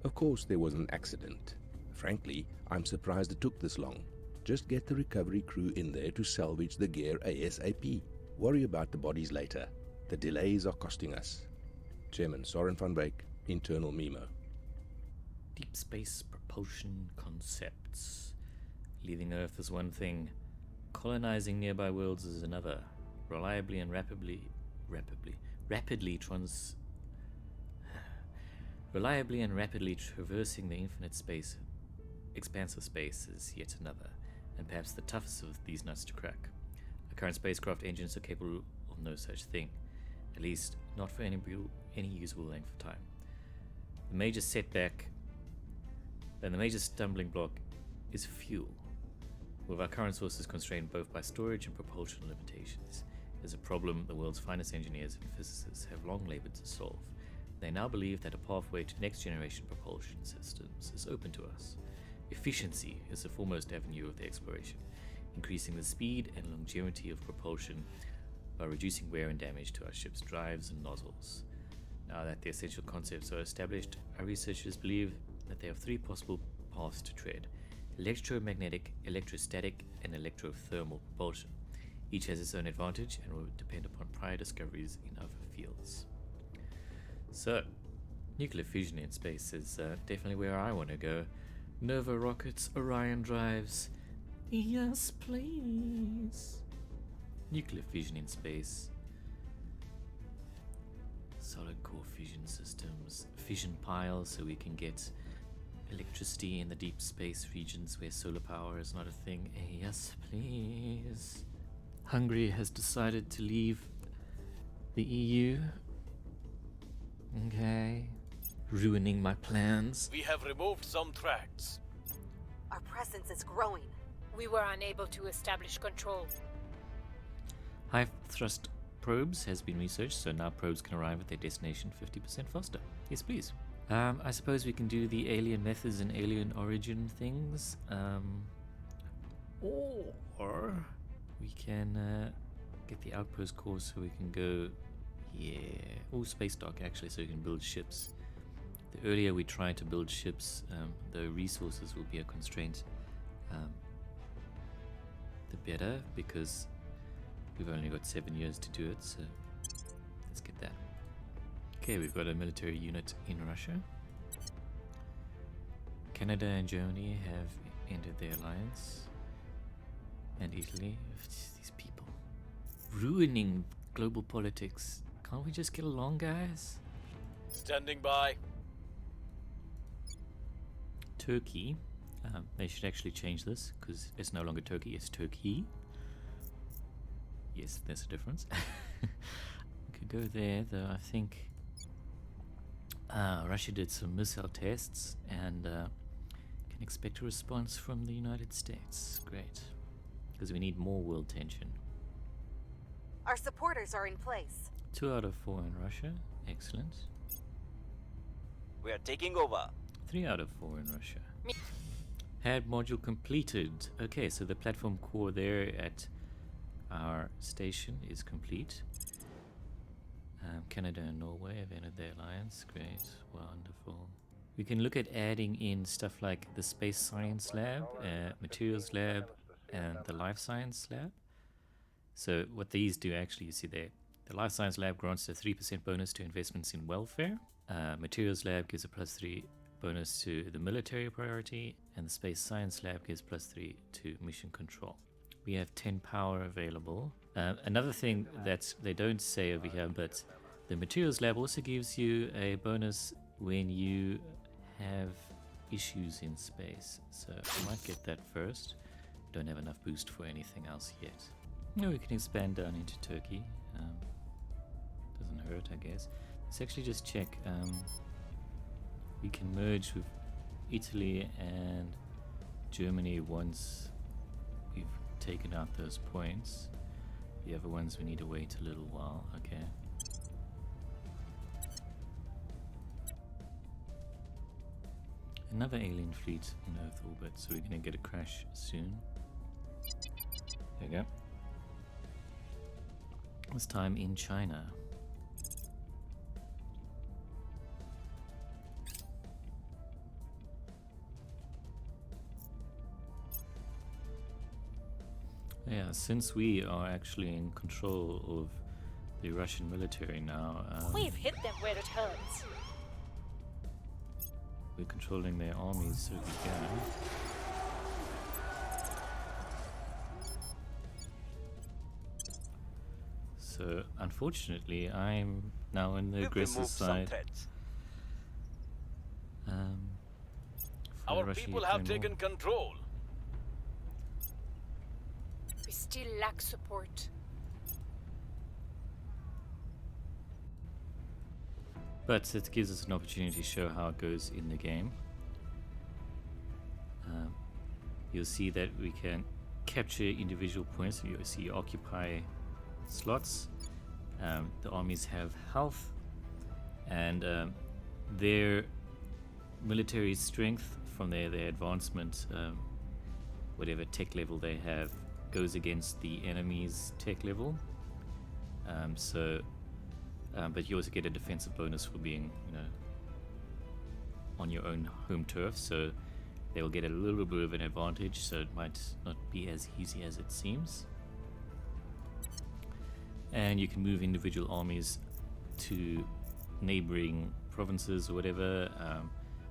Of course there was an accident. Frankly, I'm surprised it took this long. Just get the recovery crew in there to salvage the gear ASAP. Worry about the bodies later. The delays are costing us. Chairman Soren van Wyk, Internal Memo. Deep space propulsion concepts. Leaving Earth is one thing. Colonizing nearby worlds is another. Reliably and rapidly traversing the infinite space, expanse of space is yet another, and perhaps the toughest of these nuts to crack. Our current spacecraft engines are capable of no such thing, at least not for any usable length of time. The major setback and the major stumbling block is fuel. With our current sources constrained both by storage and propulsion limitations, is a problem the world's finest engineers and physicists have long labored to solve. They now believe that a pathway to next-generation propulsion systems is open to us. Efficiency is the foremost avenue of the exploration, increasing the speed and longevity of propulsion by reducing wear and damage to our ship's drives and nozzles. Now that the essential concepts are established, our researchers believe that there are three possible paths to tread: electromagnetic, electrostatic, and electrothermal propulsion. Each has its own advantage and will depend upon prior discoveries in other fields. So, nuclear fission in space is definitely where I want to go. Nova rockets, Orion drives. Yes, please. Nuclear fission in space. Solid core fission systems. Fission piles so we can get electricity in the deep space regions where solar power is not a thing. Yes, please. Hungary has decided to leave the EU. Okay. Ruining my plans. We have removed some tracks. Our presence is growing. We were unable to establish control. High thrust probes has been researched, so now probes can arrive at their destination 50% faster. Yes, please. I suppose we can do the alien methods and alien origin things. Or we can get the Outpost course so we can go, space dock actually, so we can build ships. The earlier we try to build ships, the resources will be a constraint. The better, because we've only got 7 years to do it, so let's get that. Okay, we've got a military unit in Russia. Canada and Germany have ended their alliance. And Italy. These people. Ruining global politics. Can't we just get along, guys? Standing by. Turkey. They should actually change this, because it's no longer Turkey, it's Turkey. Yes, there's a difference. We could go there, though. I think Russia did some missile tests and can expect a response from the United States. Great. Because we need more world tension. Our supporters are in place. 2 out of 4 in Russia. Excellent. We are taking over. 3 out of 4 in Russia. HAD module completed. Okay, so the platform core there at our station is complete. Canada and Norway have entered their alliance. Great, wonderful. We can look at adding in stuff like the Space Science Lab, Materials Lab, and the Life Science Lab. So what these do actually, you see there, the Life Science Lab grants a 3% bonus to investments in welfare. Materials Lab gives a +3 bonus to the military priority, and the Space Science Lab gives +3 to mission control. We have 10 power available. Another thing that they don't say over here, but the Materials Lab also gives you a bonus when you have issues in space. So I might get that first. Don't have enough boost for anything else yet. No, we can expand down into Turkey. Doesn't hurt, I guess. Let's actually just check. We can merge with Italy and Germany once we've taken out those points. The other ones we need to wait a little while. Okay. Another alien fleet in Earth orbit, so we're gonna get a crash soon. There we go. This time in China. Yeah, since we are actually in control of the Russian military now, We've hit them where it hurts. we're controlling their armies so we can. So, unfortunately, I'm now on the We've aggressor removed some side. threats. For Our Russia, people have Ukraine war. taken control. We still lack support. But it gives us an opportunity to show how it goes in the game. You'll see that we can capture individual points. You'll see occupy slots. The armies have health, and their military strength from their advancement, whatever tech level they have, goes against the enemy's tech level. But you also get a defensive bonus for being, on your own home turf. So they will get a little bit of an advantage. So it might not be as easy as it seems. And you can move individual armies to neighboring provinces or whatever.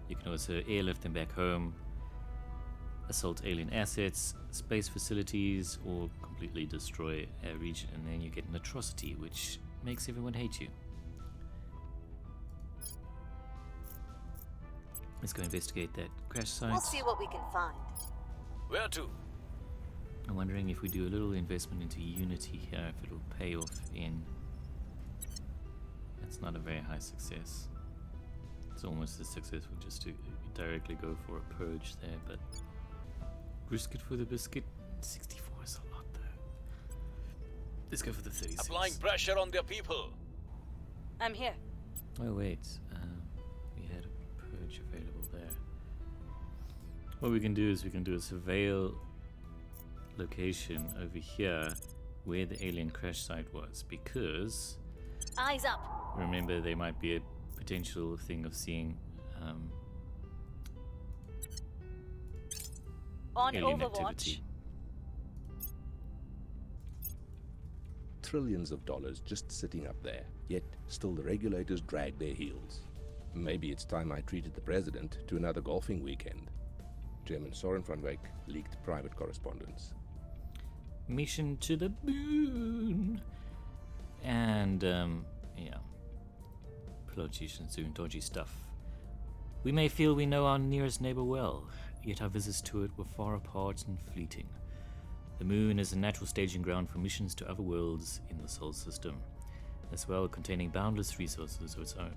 You can also airlift them back home, assault alien assets, space facilities, or completely destroy a region, and then you get an atrocity, which makes everyone hate you. Let's go investigate that crash site. We'll see what we can find. Where to? I'm wondering if we do a little investment into Unity here, if it'll pay off in... That's not a very high success. It's almost as successful just to directly go for a purge there, but... Risk it for the biscuit. 64 is a lot though. Let's go for the 36. Applying pressure on their people. I'm here. Oh wait, we had a purge available there. What we can do is we can do a surveil location over here where the alien crash site was, because Eyes up. remember there might be a potential thing of seeing On alien Overwatch. activity. Trillions of dollars just sitting up there, yet still the regulators drag their heels. Maybe it's time I treated the president to another golfing weekend. German Soren van Wyk leaked private correspondence. Mission to the moon. And yeah, politicians doing dodgy stuff. We may feel we know our nearest neighbor well, yet our visits to it were far apart and fleeting. The moon is a natural staging ground for missions to other worlds in the solar system, as well containing boundless resources of its own.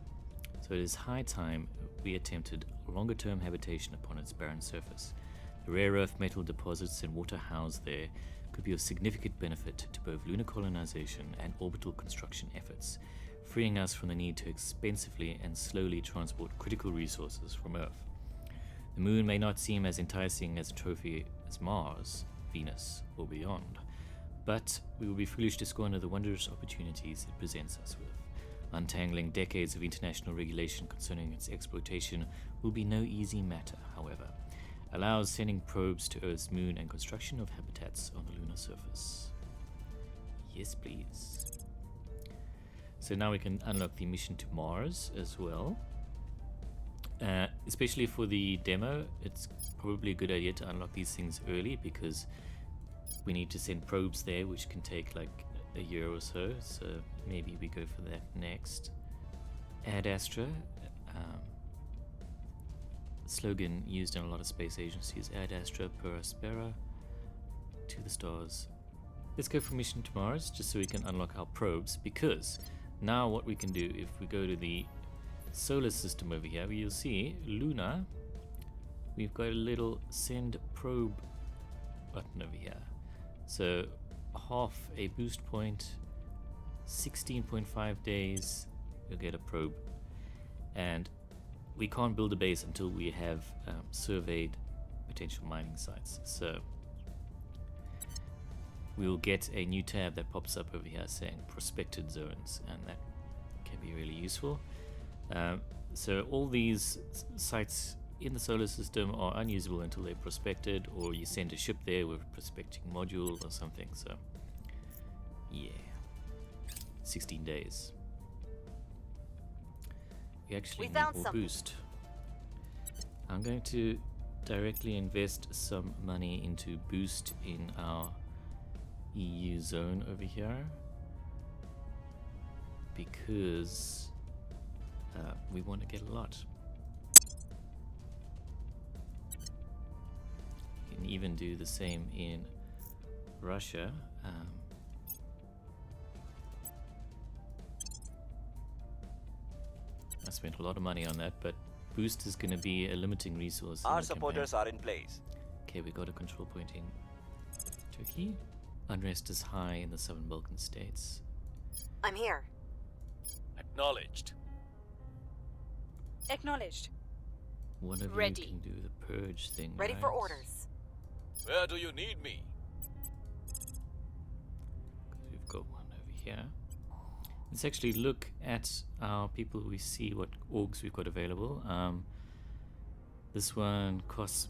So it is high time we attempted longer-term habitation upon its barren surface. The rare earth metal deposits and water housed there could be of significant benefit to both lunar colonization and orbital construction efforts, freeing us from the need to expensively and slowly transport critical resources from Earth. The moon may not seem as enticing as a trophy as Mars, Venus, or beyond, but we will be foolish to squander the wondrous opportunities it presents us with. Untangling decades of international regulation concerning its exploitation will be no easy matter, however. Allows sending probes to Earth's moon and construction of habitats on the lunar surface. Yes, please. So now we can unlock the mission to Mars as well. Especially for the demo, it's probably a good idea to unlock these things early, because we need to send probes there, which can take like a year or so. So maybe we go for that next. Ad Astra. Slogan used in a lot of space agencies. Ad Astra per aspera. To the stars. Let's go for mission to Mars, just so we can unlock our probes, because now what we can do, if we go to the solar system over here, you'll see Lunar. We've got a little send probe button over here. So half a boost point, 16.5 days, you'll get a probe. And we can't build a base until we have surveyed potential mining sites. So we'll get a new tab that pops up over here saying prospected zones, and that can be really useful. So all these sites in the solar system are unusable until they're prospected, or you send a ship there with a prospecting module or something. So, yeah, 16 days. We actually We need found more something. boost. I'm going to directly invest some money into boost in our EU zone over here, because we want to get a lot. You can even do the same in Russia. I spent a lot of money on that, but boost is going to be a limiting resource. in Our the supporters campaign. are in place. Okay, we got a control point in Turkey. Unrest is high in the southern Balkan states. I'm here. Acknowledged. Acknowledged. One of Ready. you can do the purge thing. Ready for right? orders. Where do you need me? 'Cause we've got one over here. Let's actually look at our people. We see what orgs we've got available. This one costs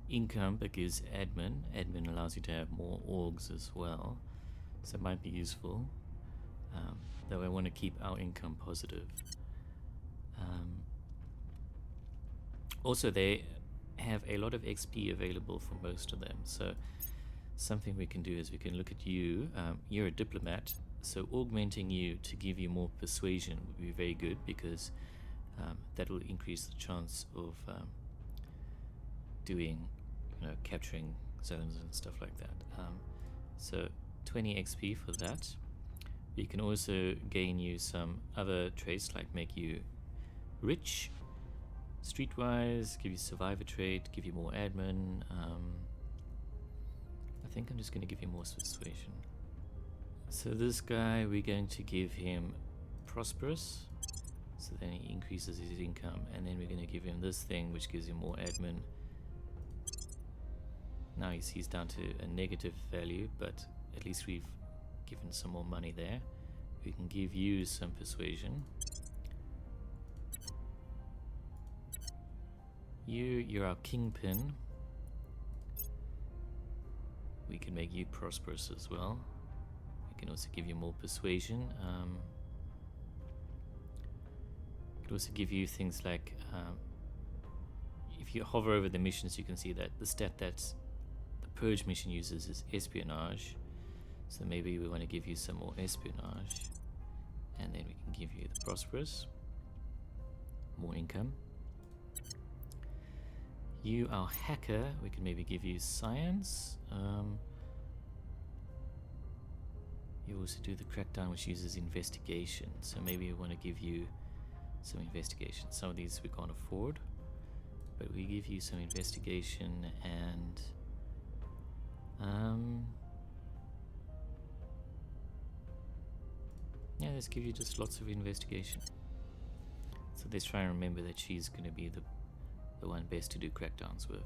income but gives admin. Admin allows you to have more orgs as well, so it might be useful. Though I want to keep our income positive. Also, they have a lot of XP available for most of them, so something we can do is we can look at you. You're a diplomat, so augmenting you to give you more persuasion would be very good, because that will increase the chance of doing, capturing zones and stuff like that. So 20 XP for that. You can also gain you some other traits, like make you rich, streetwise, give you survivor trait, give you more admin. I think I'm just going to give you more persuasion. So this guy, we're going to give him prosperous, so then he increases his income, and then we're going to give him this thing which gives him more admin. Now he's down to a negative value, but at least we've given some more money there. We can give you some persuasion. You're our kingpin. We can make you prosperous as well. We can also give you more persuasion. We could also give you things like, if you hover over the missions, you can see that the stat that the purge mission uses is espionage. So maybe we want to give you some more espionage, and then we can give you the prosperous, more income. You, our hacker, we can maybe give you science. You also do the crackdown, which uses investigation. So maybe we want to give you some investigation. Some of these we can't afford, but we give you some investigation and yeah, let's give you just lots of investigation. So let's try and remember that she's going to be the one best to do crackdowns with.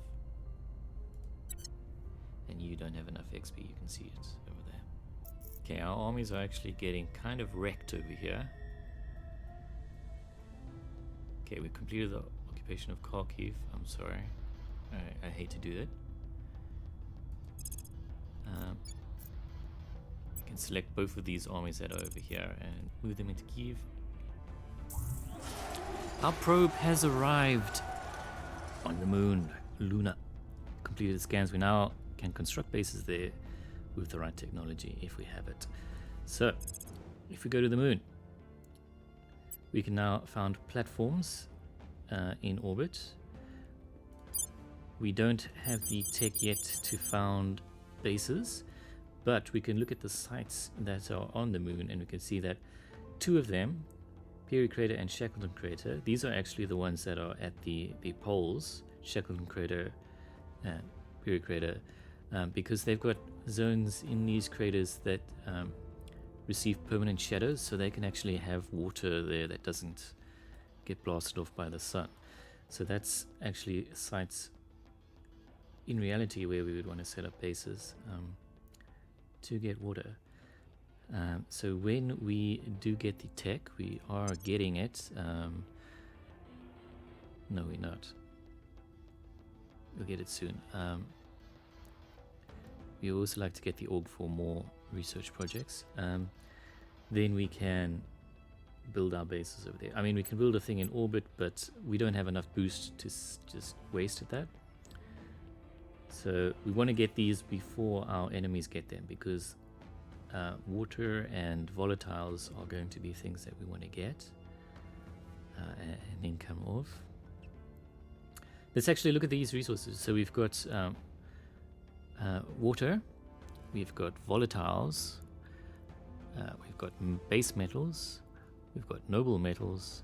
And you don't have enough XP, you can see it over there. Okay, our armies are actually getting kind of wrecked over here. Okay, we completed the occupation of Kharkiv. I'm sorry. I hate to do that. You can select both of these armies that are over here and move them into Kyiv. Our probe has arrived on the moon, Lunar. Completed the scans. We now can construct bases there with the right technology if we have it. So, if we go to the moon, we can now found platforms in orbit. We don't have the tech yet to found bases, but we can look at the sites that are on the moon, and we can see that two of them, Peary Crater and Shackleton Crater, these are actually the ones that are at the poles, Shackleton Crater and Peary Crater, because they've got zones in these craters that receive permanent shadows, so they can actually have water there that doesn't get blasted off by the sun. So that's actually sites in reality where we would want to set up bases to get water. So when we do get the tech, we are getting it. No, we're not. We'll get it soon. We also like to get the org for more research projects. Then we can build our bases over there. I mean, we can build a thing in orbit, but we don't have enough boost to just waste at that. So we want to get these before our enemies get them, because water and volatiles are going to be things that we want to get and then come off. Let's actually look at these resources. So we've got water, we've got volatiles, we've got base metals, we've got noble metals,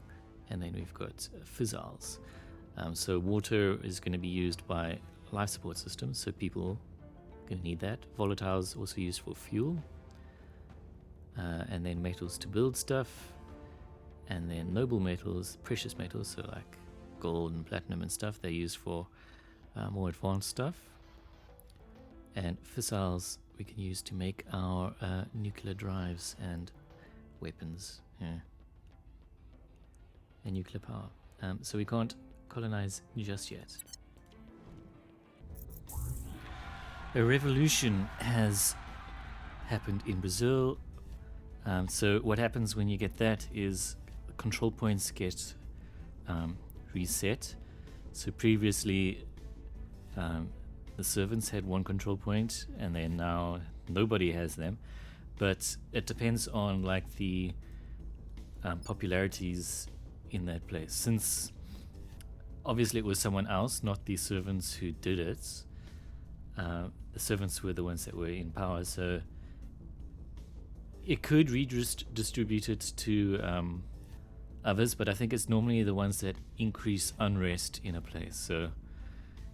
and then we've got fissiles. So water is going to be used by life support systems, so people are going to need that. Volatiles also used for fuel, and then metals to build stuff, and then noble metals, precious metals, so like gold and platinum and stuff, they're used for more advanced stuff. And fissiles we can use to make our nuclear drives and weapons, and nuclear power. So we can't colonize just yet. A revolution has happened in Brazil. So what happens when you get that is control points get reset. So previously the servants had one control point, and then now nobody has them. But it depends on like the popularities in that place. Since obviously it was someone else, not the servants who did it. The servants were the ones that were in power, so it could redistribute it to others, but I think it's normally the ones that increase unrest in a place. So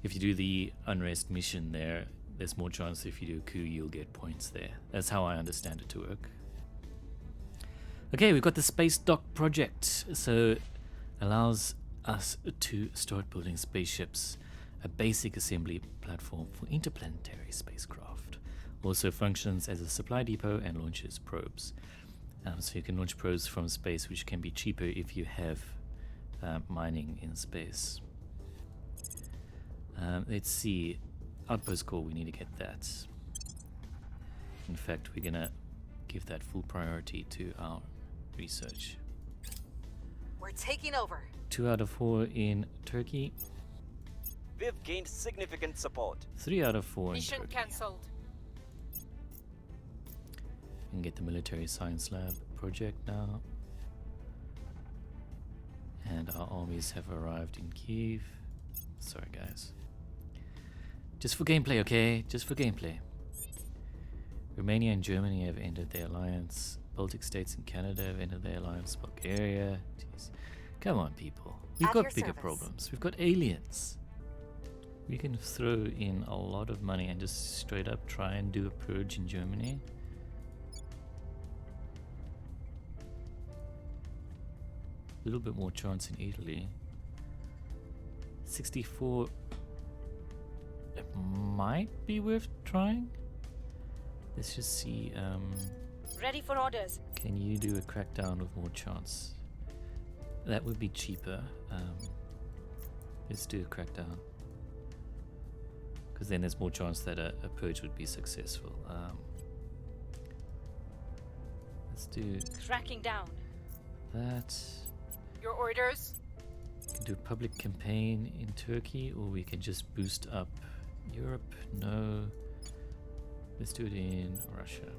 if you do the unrest mission there, there's more chance if you do a coup you'll get points there. That's how I understand it to work. Okay, we've got the space dock project, so it allows us to start building spaceships, a basic assembly platform for interplanetary spacecraft. Also functions as a supply depot and launches probes. So you can launch probes from space, which can be cheaper if you have mining in space. Let's see, Outpost core, we need to get that. In fact, we're gonna give that full priority to our research. We're taking over. 2 out of 4 in Turkey. We've gained significant support. 3 out of 4 in Mission Turkey. cancelled. We can get the military science lab project now. And our armies have arrived in Kiev. Sorry guys. Just for gameplay, okay? Just for gameplay. Romania and Germany have ended their alliance. Baltic states and Canada have ended their alliance. Bulgaria. Jeez. Come on, people. We've At got your bigger service. problems. We've got aliens. We can throw in a lot of money and just straight up try and do a purge in Germany. A little bit more chance in Italy. 64. It might be worth trying. Let's just see. Ready for orders. Can you do a crackdown with more chance? That would be cheaper. Let's do a crackdown. Because then there's more chance that a purge would be successful. Let's do Cracking down. that. Your orders. We can do a public campaign in Turkey, or we can just boost up Europe. No. Let's do it in Russia.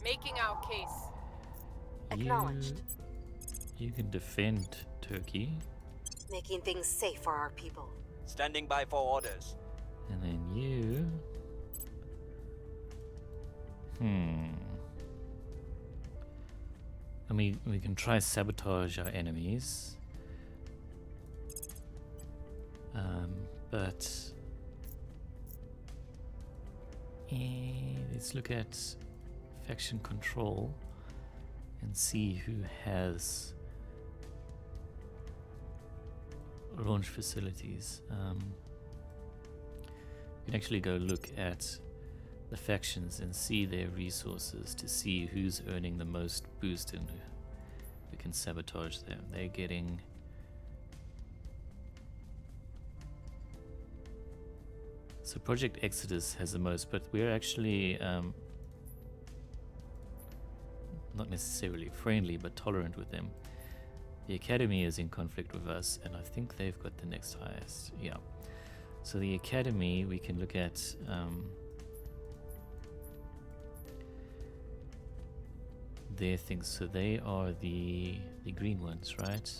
Making our case. Acknowledged. You can defend Turkey, Making things safe for our people. Standing by for orders. and then you. I mean, we can try sabotage our enemies. But let's look at faction control and see who has launch facilities. You can actually go look at the factions and see their resources to see who's earning the most boost, and we can sabotage them. They're getting So Project Exodus has the most, but we're actually not necessarily friendly, but tolerant with them. The Academy is in conflict with us, and I think they've got the next highest. Yeah. So the Academy, we can look at their things. So they are the green ones, right?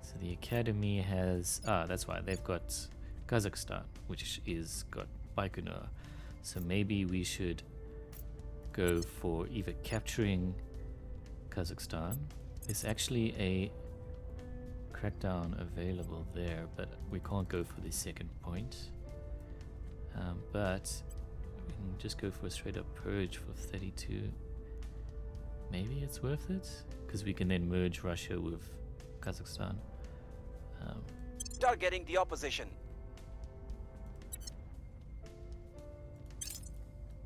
So the Academy has that's why they've got Kazakhstan, which is got Baikonur. So maybe we should go for either capturing Kazakhstan. There's actually a crackdown available there, but we can't go for the second point. But we can just go for a straight up purge for 32. Maybe it's worth it, because we can then merge Russia with Kazakhstan. Targeting the opposition.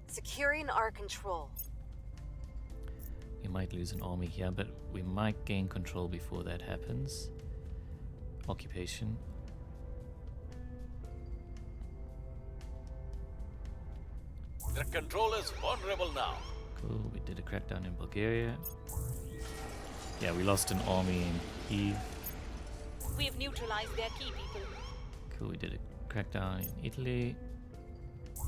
Securing our control. We might lose an army here, but we might gain control before that happens. Occupation. Their control is vulnerable now. Cool, we did a crackdown in Bulgaria. Yeah, we lost an army in Kyiv. We have neutralized their key people. Cool, we did a crackdown in Italy.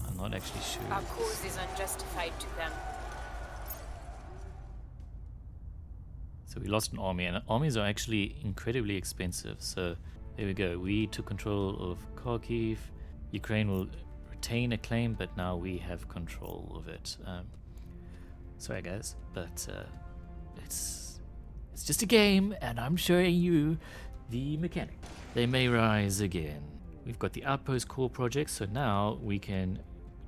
I'm not actually sure. Our cause is unjustified to them. So we lost an army, and armies are actually incredibly expensive. So there we go. We took control of Kharkiv. Ukraine will retain a claim, but now we have control of it. Sorry guys, but it's just a game, and I'm showing you the mechanic. They may rise again. We've got the Outpost core project, so now we can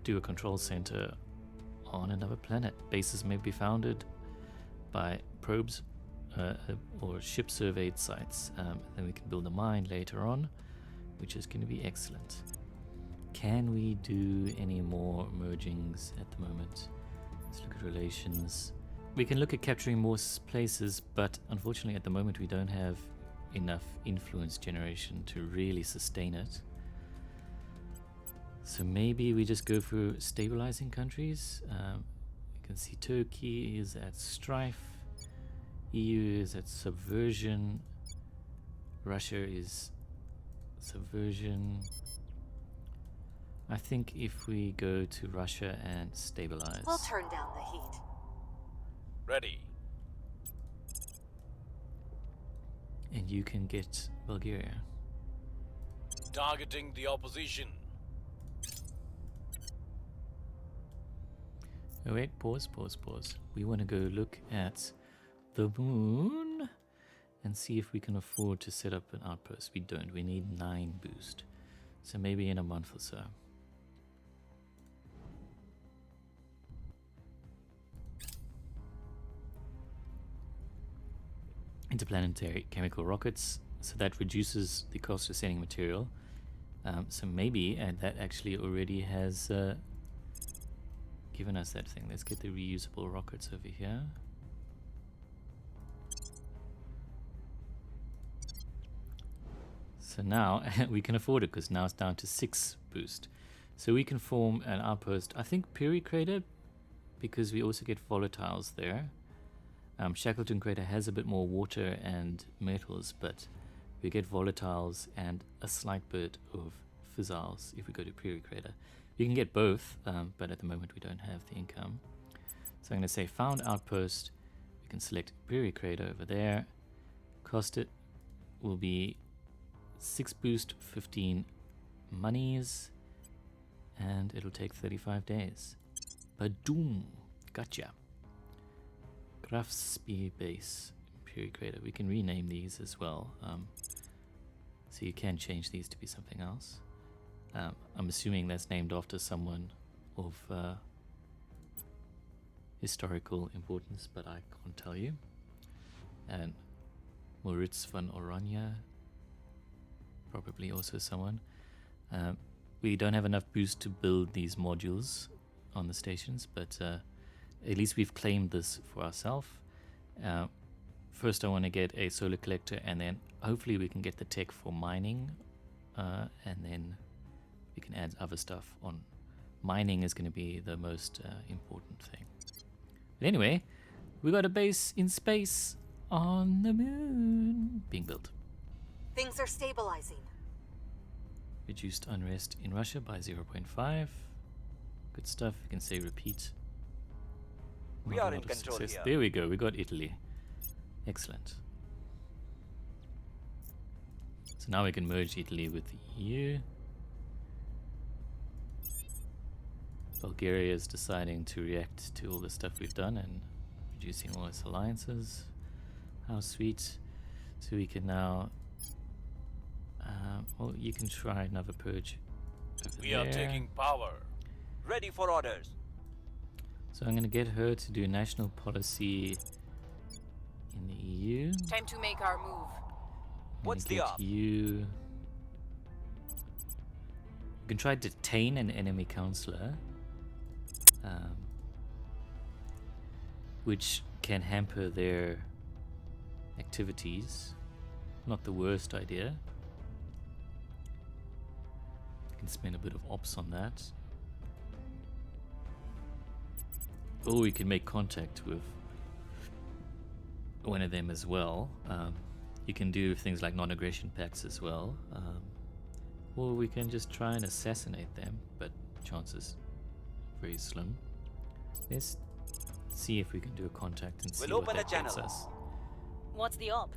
do a control center on another planet. Bases may be founded by probes or ship surveyed sites. Then we can build a mine later on, which is going to be excellent. Can we do any more mergings at the moment? Let's look at relations. We can look at capturing more places, but unfortunately at the moment we don't have enough influence generation to really sustain it. So maybe we just go for stabilizing countries. You can see Turkey is at strife, EU is at subversion, Russia is subversion. I think if we go to Russia and stabilize. We'll turn down the heat. Ready. And you can get Bulgaria. Targeting the opposition. Oh wait, pause. We want to go look at the moon and see if we can afford to set up an outpost. We don't. We need 9 boost. So maybe in a month or so. Interplanetary chemical rockets. So that reduces the cost of sending material. So maybe, and that actually already has given us that thing. Let's get the reusable rockets over here. So now we can afford it because now it's down to 6 boost. So we can form an outpost. I think Piri Crater, because we also get volatiles there. Shackleton Crater has a bit more water and metals, but we get volatiles and a slight bit of fissiles if we go to Piri Crater. You can get both, but at the moment we don't have the income. So I'm going to say found outpost. We can select Piri Crater over there. Cost it will be 6 boost, 15 monies, and it'll take 35 days. Badoom! Gotcha. Grafsby base, Piri Crater. We can rename these as well. So you can change these to be something else. I'm assuming that's named after someone of historical importance, but I can't tell you. And Moritz van Oranje, probably also someone. We don't have enough boost to build these modules on the stations, but at least we've claimed this for ourselves. First I want to get a solar collector, and then hopefully we can get the tech for mining, and then we can add other stuff on. Mining is going to be the most important thing. But anyway, we got a base in space on the moon being built. Things are stabilizing. Reduced unrest in Russia by 0.5. Good stuff. You can say repeat. We Not a are in lot of control success. here. There we go. We got Italy. Excellent. So now we can merge Italy with the EU. Bulgaria is deciding to react to all the stuff we've done and reducing all its alliances. How sweet. So we can now... well, you can try another purge over We there. are taking power. Ready for orders. So I'm going to get her to do national policy in the EU. Time to make our move. What's the get op? you... You can try detain an enemy councillor, which can hamper their activities. Not the worst idea. You can spend a bit of ops on that. Or we can make contact with one of them as well. You can do things like non-aggression pacts as well. Or we can just try and assassinate them, but chances very slim. Let's see if we can do a contact and see We'll what open a that gets channel. us. What's the op?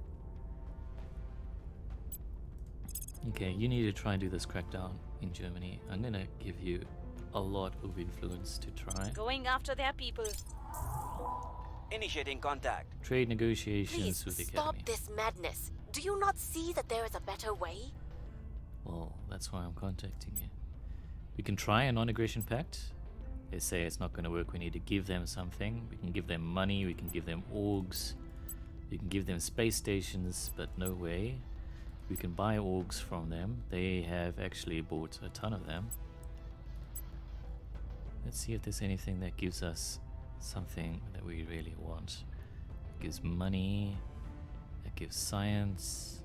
Okay, you need to try and do this crackdown in Germany. I'm gonna give you a lot of influence to try. Going after their people. Initiating contact. Trade negotiations Please with the stop Academy. this madness. Do you not see that there is a better way? Well, that's why I'm contacting you. We can try a non-aggression pact. They say it's not going to work. We need to give them something. We can give them money. We can give them orgs. We can give them space stations, but no way. We can buy orgs from them. They have actually bought a ton of them. Let's see if there's anything that gives us something that we really want. It gives money. It gives science.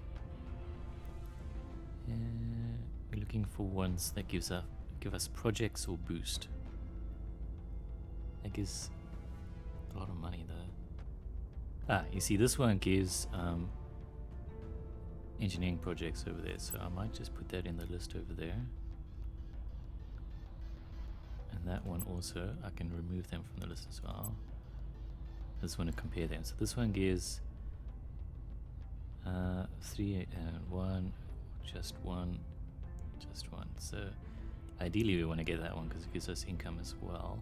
We're looking for ones that give us projects or boost. That gives a lot of money though. You see, this one gives engineering projects over there, so I might just put that in the list over there. And that one also, I can remove them from the list as well. I just want to compare them. So this one gives 3 and 1, just one. So ideally we want to get that one because it gives us income as well.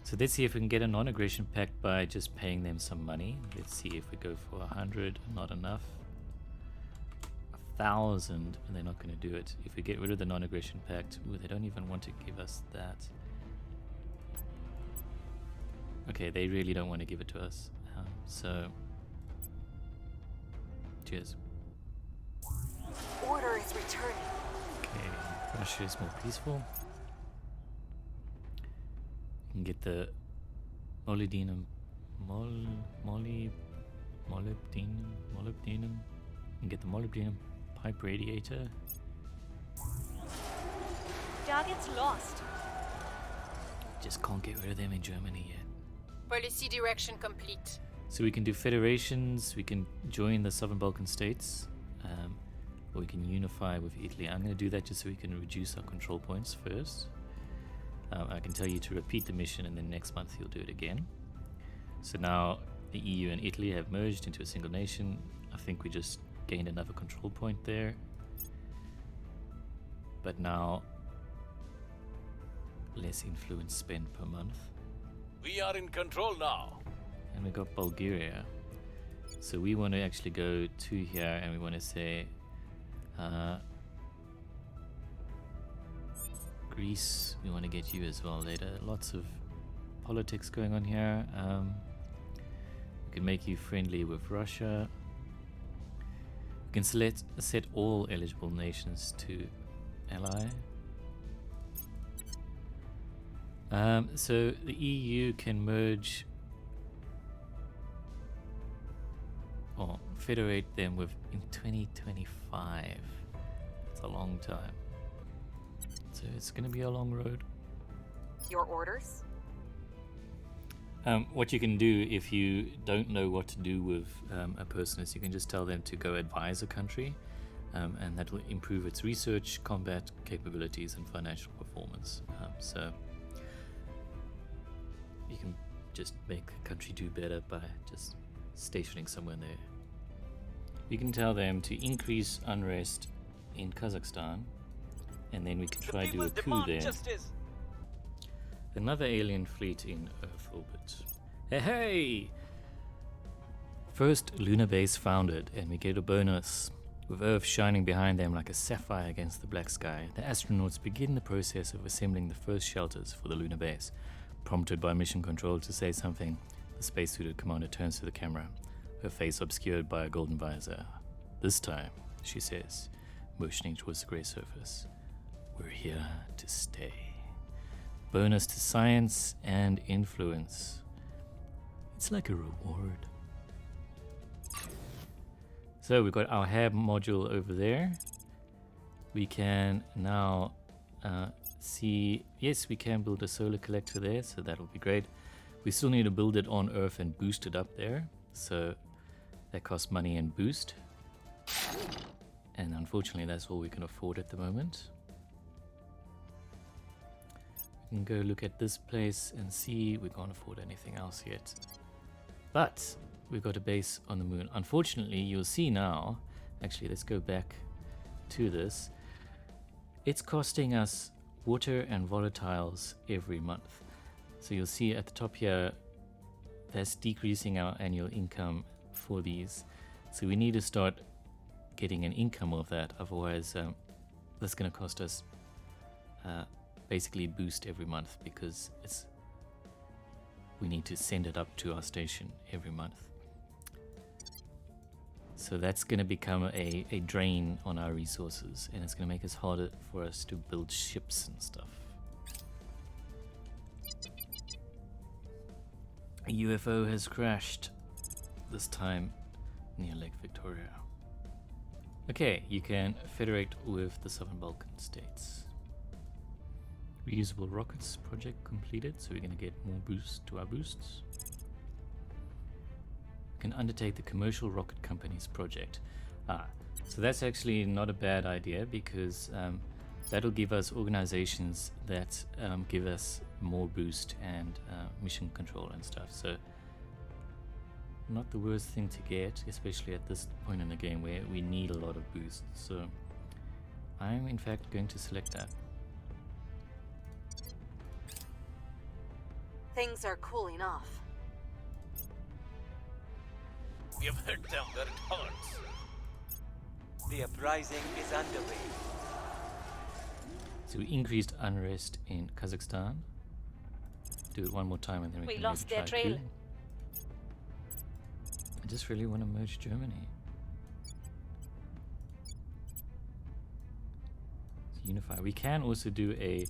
So let's see if we can get a non-aggression pact by just paying them some money. Let's see if we go for 100, not enough. 1,000, and they're not going to do it. If we get rid of the non-aggression pact, ooh, they don't even want to give us that. Okay, they really don't want to give it to us. So, cheers. Order is returning. Okay, Russia is more peaceful. You can get the molybdenum. Molybdenum. You can get the molybdenum pipe radiator. Target's lost. Just can't get rid of them in Germany yet. Policy direction complete. So we can do federations, we can join the Southern Balkan states, or we can unify with Italy. I'm going to do that just so we can reduce our control points first. I can tell you to repeat the mission and then next month you'll do it again. So now the EU and Italy have merged into a single nation. I think we just gained another control point there. But now less influence spent per month. We are in control now. And we got Bulgaria. So we want to actually go to here and we want to say Greece, we want to get you as well later. Lots of politics going on here. We can make you friendly with Russia. We can set all eligible nations to ally. So the EU can merge or federate them with in 2025. a long time. So it's going to be a long road. Your orders? What you can do if you don't know what to do with a person is you can just tell them to go advise a country, and that will improve its research, combat capabilities, and financial performance. So you can just make the country do better by just stationing someone there. You can tell them to increase unrest in Kazakhstan, and then we can try to do a coup there. Justice. Another alien fleet in Earth orbit. Hey, hey! First lunar base founded, and we get a bonus. With Earth shining behind them like a sapphire against the black sky, the astronauts begin the process of assembling the first shelters for the lunar base. Prompted by mission control to say something, the spacesuited commander turns to the camera, her face obscured by a golden visor. This time, she says, motioning towards the grey surface, "We're here to stay." Bonus to science and influence. It's like a reward. So we've got our HAB module over there. We can now see, yes, we can build a solar collector there, so that'll be great. We still need to build it on Earth and boost it up there, so that costs money and boost. And unfortunately, that's all we can afford at the moment. We can go look at this place and see. We can't afford anything else yet. But we've got a base on the moon. Unfortunately, you'll see now, actually, let's go back to this. It's costing us water and volatiles every month. So you'll see at the top here, that's decreasing our annual income for these. So we need to start getting an income of that. Otherwise, that's going to cost us basically boost every month, because we need to send it up to our station every month. So that's going to become a drain on our resources, and it's going to make it harder for us to build ships and stuff. A UFO has crashed, this time near Lake Victoria. Okay, you can federate with the Southern Balkan states. Reusable rockets project completed, so we're going to get more boost to our boosts. We can undertake the commercial rocket companies project. So that's actually not a bad idea, because that'll give us organizations that give us more boost and mission control and stuff. So not the worst thing to get, especially at this point in the game where we need a lot of boost. So I'm in fact going to select that. Things are cooling off. We have hit them where it hurts. The uprising is underway. So we increased unrest in Kazakhstan. Do it one more time and then we We can lost maybe their try trail. coup. I just really want to merge Germany. Let's unify. We can also do a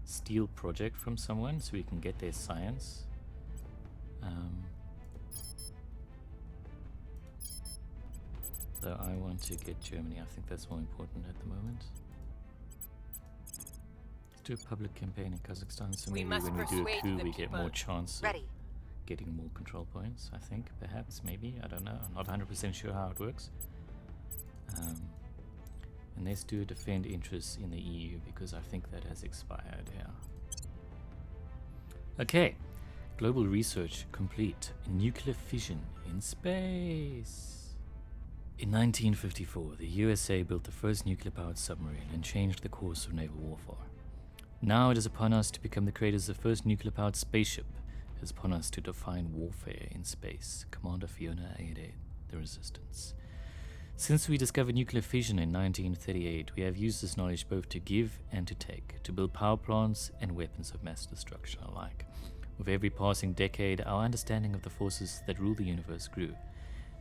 steal project from someone so we can get their science. So I want to get Germany. I think that's more important at the moment. Let's do a public campaign in Kazakhstan, so We maybe must when we do a persuade coup the we get more people. chance of Ready. getting more control points, I think, perhaps, maybe, I don't know, I'm not 100% sure how it works. And let's do defend interests in the EU, because I think that has expired, yeah. Okay, global research complete. Nuclear fission in space. In 1954, the USA built the first nuclear-powered submarine and changed the course of naval warfare. Now it is upon us to become the creators of the first nuclear-powered spaceship. It is upon us to define warfare in space. Commander Fiona 88, The Resistance. Since we discovered nuclear fission in 1938, we have used this knowledge both to give and to take, to build power plants and weapons of mass destruction alike. With every passing decade, our understanding of the forces that rule the universe grew,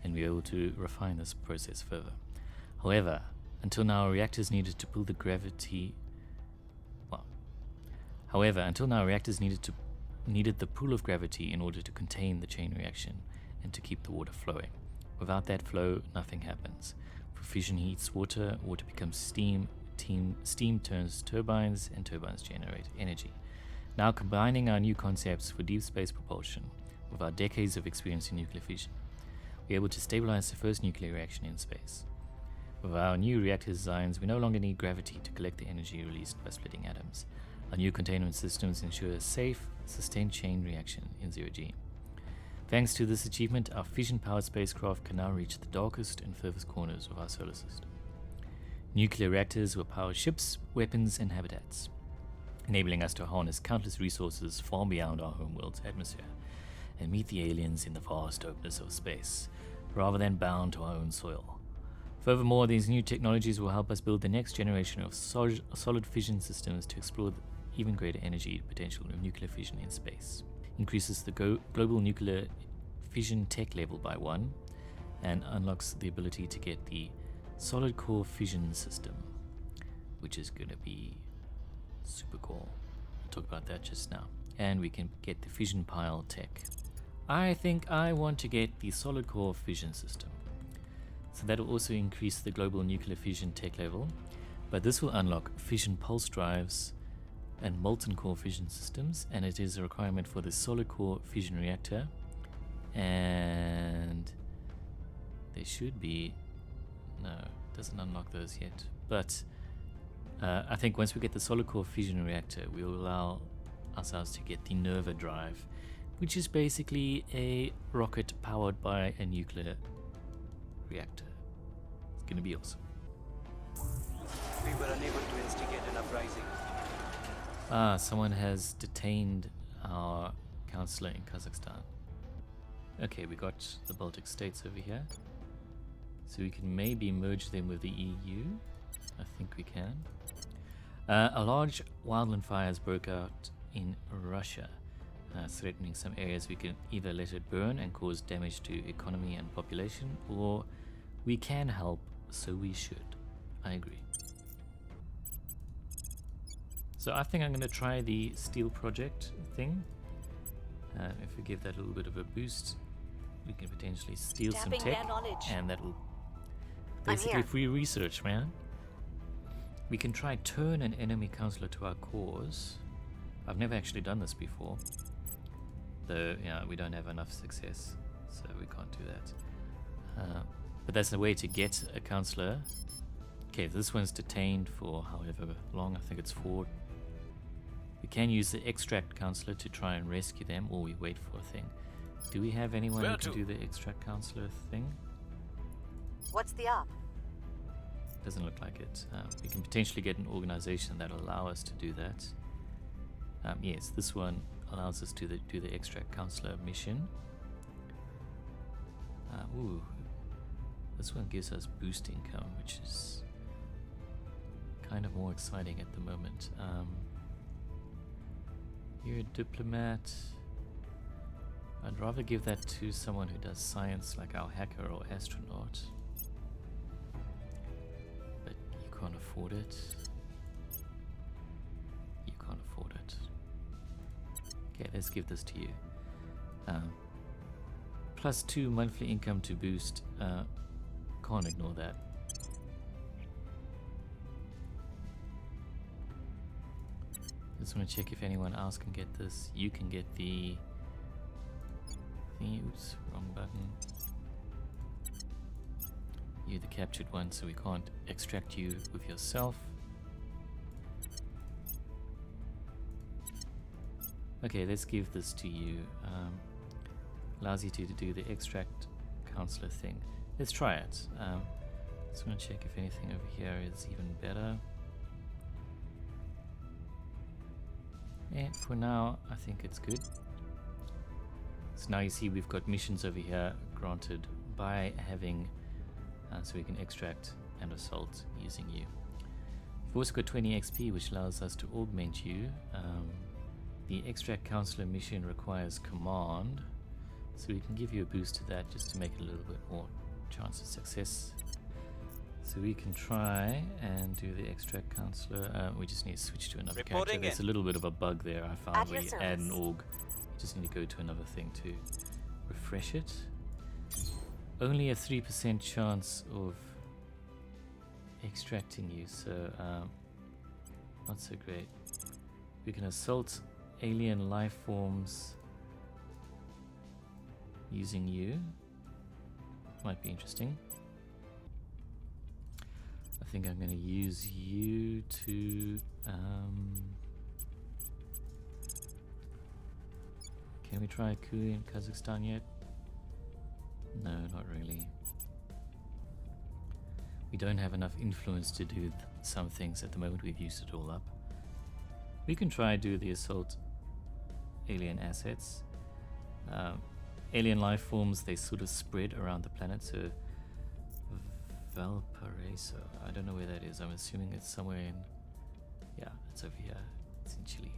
and we were able to refine this process further. However, until now, reactors needed the pull of gravity in order to contain the chain reaction and to keep the water flowing. Without that flow, nothing happens. For fission heats water, water becomes steam, steam turns turbines, and turbines generate energy. Now combining our new concepts for deep space propulsion with our decades of experience in nuclear fission, we're able to stabilize the first nuclear reaction in space. With our new reactor designs, we no longer need gravity to collect the energy released by splitting atoms. Our new containment systems ensure a safe, sustained chain reaction in zero-G. Thanks to this achievement, our fission-powered spacecraft can now reach the darkest and furthest corners of our solar system. Nuclear reactors will power ships, weapons, and habitats, enabling us to harness countless resources far beyond our homeworld's atmosphere and meet the aliens in the vast openness of space, rather than bound to our own soil. Furthermore, these new technologies will help us build the next generation of solid fission systems to explore the even greater energy potential of nuclear fission in space. Increases the global nuclear fission tech level by 1, and unlocks the ability to get the solid core fission system, which is going to be super cool. We'll talk about that just now. And we can get the fission pile tech. I think I want to get the solid core fission system. So that will also increase the global nuclear fission tech level, but this will unlock fission pulse drives and molten core fission systems, and it is a requirement for the solid core fission reactor. And there should be, no, it doesn't unlock those yet, but I think once we get the solid core fission reactor, we will allow ourselves to get the Nerva drive, which is basically a rocket powered by a nuclear reactor. It's gonna be awesome. We were unable to instigate an uprising. Someone has detained our councilor in Kazakhstan. Okay, we got the Baltic states over here. So we can maybe merge them with the EU. I think we can. A large wildland fire has broke out in Russia, threatening some areas. We can either let it burn and cause damage to economy and population, or we can help, so we should. I agree. So I think I'm going to try the steel project thing. If we give that a little bit of a boost, we can potentially steal some Tapping tech, their knowledge. and that will I'm basically here. free research, man. We can try turn an enemy councillor to our cause. I've never actually done this before, though. Yeah, we don't have enough success, so we can't do that. But that's the way to get a councillor. Okay, this one's detained for however long. I think it's 4. We can use the extract councillor to try and rescue them, or we wait for a thing. Do we have anyone who Where can to? do the extract councillor thing? What's the op? Doesn't look like it. We can potentially get an organization that will allow us to do that. Yes, this one allows us to do the extract councillor mission. Ooh, this one gives us boost income, which is kind of more exciting at the moment. You're a diplomat. I'd rather give that to someone who does science, like our hacker or astronaut. But you can't afford it. You can't afford it. Okay, let's give this to you. +2 monthly income to boost. Can't ignore that. Just want to check if anyone else can get this. You can get the thingy. Oops, wrong button. You're the captured one, so we can't extract you with yourself. Okay, let's give this to you. Allows you to do the extract counselor thing. Let's try it. Just want to check if anything over here is even better. Yeah, for now, I think it's good. So now you see we've got missions over here granted by having, so we can extract and assault using you. We've also got 20 XP, which allows us to augment you. The extract counselor mission requires command, so we can give you a boost to that just to make it a little bit more chance of success. So we can try and do the extract counselor. We just need to switch to another character. Reporting There's a little bit of a bug there I found At where your you add an service. org. You just need to go to another thing to refresh it. Only a 3% chance of extracting you, so not so great. We can assault alien life forms using you. Might be interesting. I think I'm going to use you to can we try a coup in Kazakhstan yet? No, not really. We don't have enough influence to do some things at the moment. We've used it all up. We can try do the assault alien assets. Alien life forms, they sort of spread around the planet, so Valparaiso, I don't know where that is. I'm assuming it's somewhere in, yeah, it's over here. It's in Chile.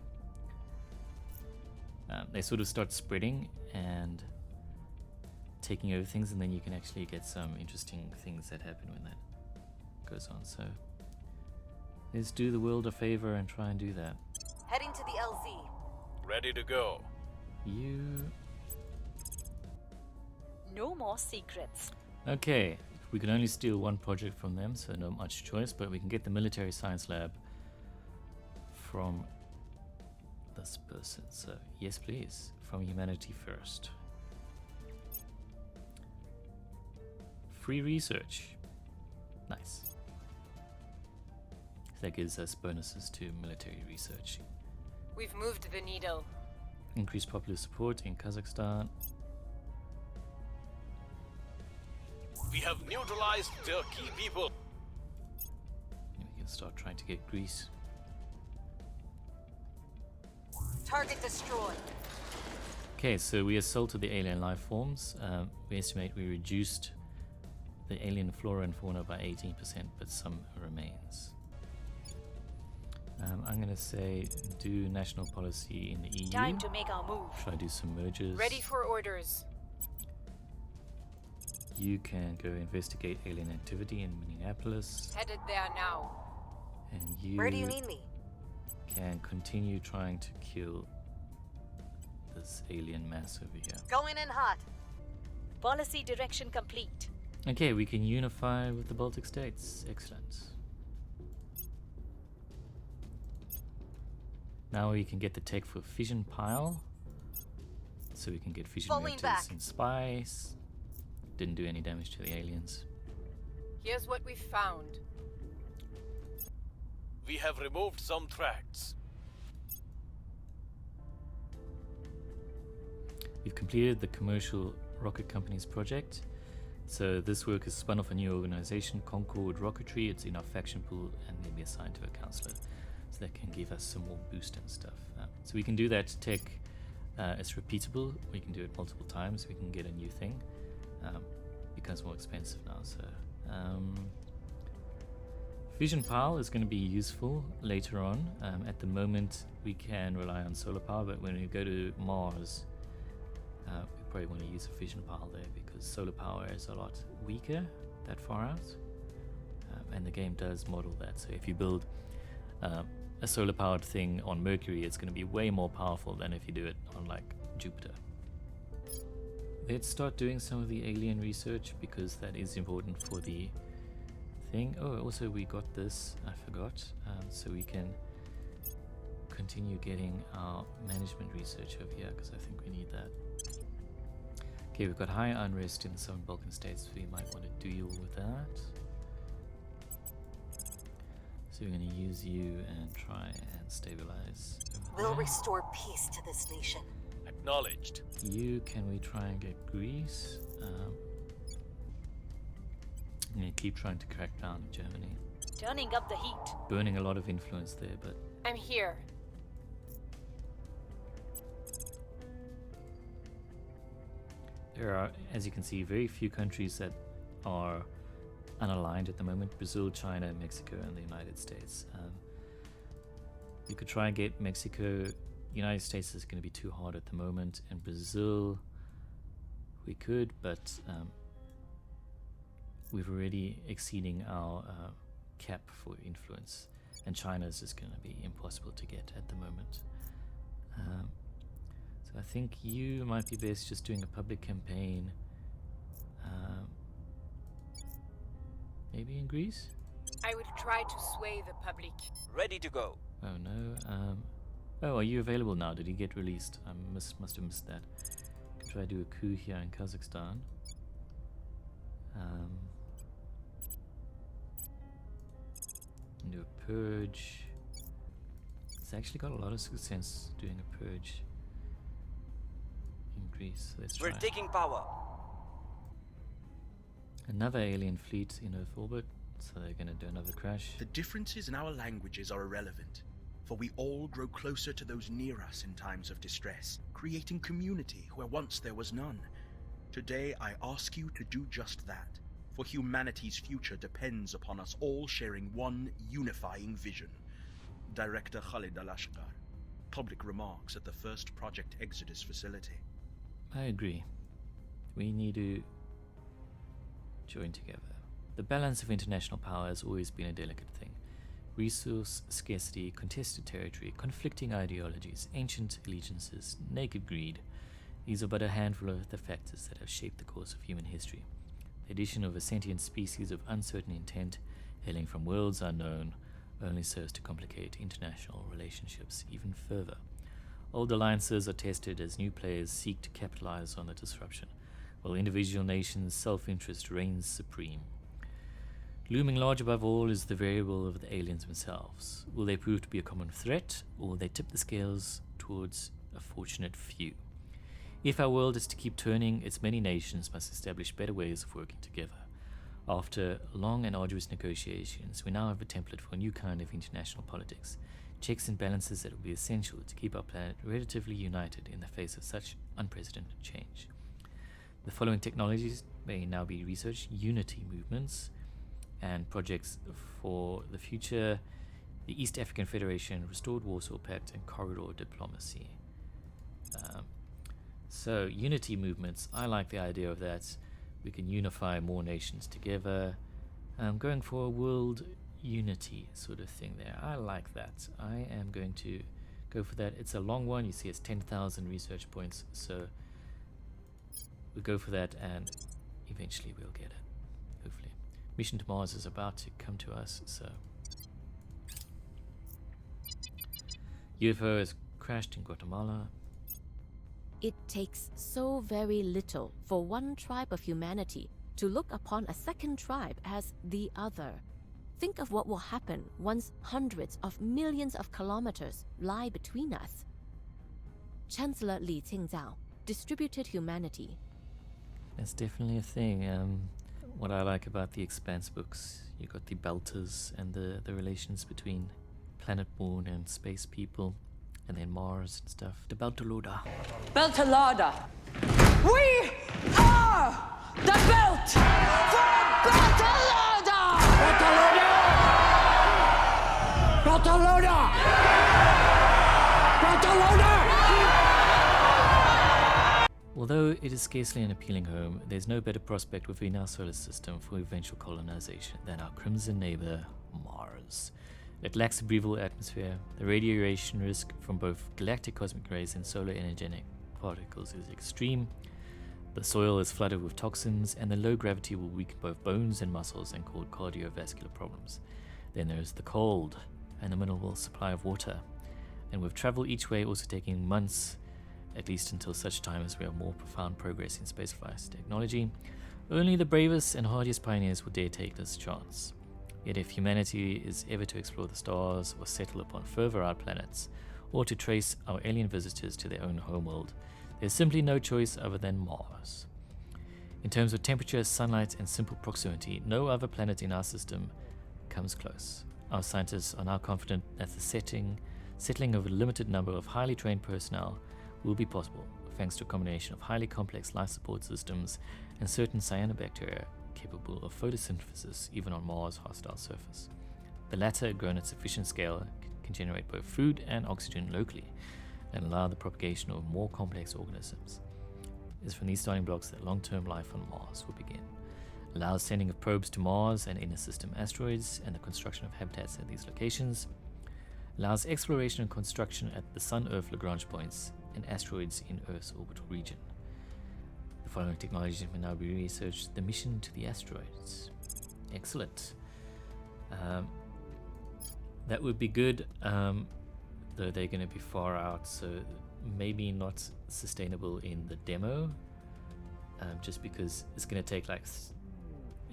They sort of start spreading and taking over things, and then you can actually get some interesting things that happen when that goes on. So let's do the world a favor and try and do that. Heading to the LZ. Ready to go. You... No more secrets. Okay, we can only steal one project from them, so not much choice, but we can get the military science lab from this person. So yes, please, from Humanity First. Free research. Nice. That gives us bonuses to military research. We've moved the needle. Increased popular support in Kazakhstan. We have neutralized their key people. And we can start trying to get Greece. Target destroyed. Okay, so we assaulted the alien life forms. We estimate we reduced the alien flora and fauna by 18%, but some remains. I'm going to say do national policy in the EU. Time to make our move. Try to do some mergers. Ready for orders. You can go investigate alien activity in Minneapolis. Headed there now. And you Where do you need me? can continue trying to kill this alien mass over here. Going in hot. Policy direction complete. Okay, we can unify with the Baltic states. Excellent. Now we can get the tech for fission pile. So we can get fission Falling reactors back. and spice. Didn't do any damage to the aliens. Here's what we found. We have removed some tracts. We've completed the commercial rocket company's project. So this work is spun off a new organization, Concord Rocketry. It's in our faction pool and they'll be assigned to a councilor. So that can give us some more boost and stuff. So we can do that tech. It's repeatable. We can do it multiple times. We can get a new thing. Becomes more expensive now. So fission power is going to be useful later on. At the moment, we can rely on solar power, but when we go to Mars, we probably want to use a fission power there because solar power is a lot weaker that far out, and the game does model that. So if you build a solar powered thing on Mercury, it's going to be way more powerful than if you do it on like Jupiter. Let's start doing some of the alien research because that is important for the thing. Oh, also we got this, I forgot, so we can continue getting our management research over here because I think we need that. Okay, we've got high unrest in the Southern Balkan states, so we might want to deal with that. So we're going to use you and try and stabilize. We'll restore peace to this nation. Acknowledged. You, can we try and get Greece? I'm going to keep trying to crack down in Germany. Turning up the heat. Burning a lot of influence there, but I'm here. there are, as you can see, very few countries that are unaligned at the moment. Brazil, China, Mexico, and the United States. You could try and get Mexico. United States is going to be too hard at the moment, and Brazil we could, but we're already exceeding our cap for influence, and China is just going to be impossible to get at the moment. So I think you might be best just doing a public campaign, maybe in Greece. I would try to sway the public. Ready to go. Oh no. Oh, are you available now? Did he get released? I must have missed that. Could try to do a coup here in Kazakhstan. Do a purge. It's actually got a lot of success doing a purge in Greece. Let's try. We're taking power. Another alien fleet in Earth orbit, so they're gonna do another crash. The differences in our languages are irrelevant, for we all grow closer to those near us in times of distress, creating community where once there was none. Today I ask you to do just that, for humanity's future depends upon us all sharing one unifying vision. Director Khalid Al-Ashqar. Public remarks at the first Project Exodus facility. I agree. We need to join together. The balance of international power has always been a delicate thing. Resource scarcity, contested territory, conflicting ideologies, ancient allegiances, naked greed. These are but a handful of the factors that have shaped the course of human history. The addition of a sentient species of uncertain intent, hailing from worlds unknown, only serves to complicate international relationships even further. Old alliances are tested as new players seek to capitalize on the disruption, while individual nations' self-interest reigns supreme. Looming large above all is the variable of the aliens themselves. Will they prove to be a common threat, or will they tip the scales towards a fortunate few? If our world is to keep turning, its many nations must establish better ways of working together. After long and arduous negotiations, we now have a template for a new kind of international politics, checks and balances that will be essential to keep our planet relatively united in the face of such unprecedented change. The following technologies may now be researched: unity movements and projects for the future, the East African Federation, restored Warsaw Pact, and corridor diplomacy. So unity movements, I like the idea of that. We can unify more nations together. I'm going for a world unity sort of thing there. I like that. I am going to go for that. It's a long one. You see it's 10,000 research points. So we'll go for that and eventually we'll get it. Hopefully. Mission to Mars is about to come to us. So UFO has crashed in Guatemala. It takes so very little for one tribe of humanity to look upon a second tribe as the other. Think of what will happen once hundreds of millions of kilometers lie between us. Chancellor Li Qingzhao, Distributed Humanity. That's definitely a thing. What I like about the Expanse books, you got the Belters and the relations between planet-born and space people, and then Mars and stuff. The Beltalooda. Beltalada! We are the belt for Beltalada! Beltalada! Beltalada! Beltalada! Although it is scarcely an appealing home, there's no better prospect within our solar system for eventual colonization than our crimson neighbor, Mars. It lacks a breathable atmosphere. The radiation risk from both galactic cosmic rays and solar energetic particles is extreme. The soil is flooded with toxins, and the low gravity will weaken both bones and muscles and cause cardiovascular problems. Then there's the cold and the minimal supply of water. And with travel each way also taking months, at least until such time as we have more profound progress in spaceflight technology, only the bravest and hardiest pioneers will dare take this chance. Yet if humanity is ever to explore the stars or settle upon further out planets, or to trace our alien visitors to their own homeworld, there's simply no choice other than Mars. In terms of temperature, sunlight, and simple proximity, no other planet in our system comes close. Our scientists are now confident that the settling of a limited number of highly trained personnel will be possible, thanks to a combination of highly complex life support systems and certain cyanobacteria capable of photosynthesis even on Mars' hostile surface. The latter, grown at sufficient scale, can generate both food and oxygen locally and allow the propagation of more complex organisms. It is from these starting blocks that long-term life on Mars will begin. Allows sending of probes to Mars and inner system asteroids and the construction of habitats at these locations. Allows exploration and construction at the Sun-Earth Lagrange points and asteroids in Earth's orbital region. The following technologies may now be researched. The mission to the asteroids. Excellent. That would be good, though they're going to be far out, so maybe not sustainable in the demo, just because it's going to take like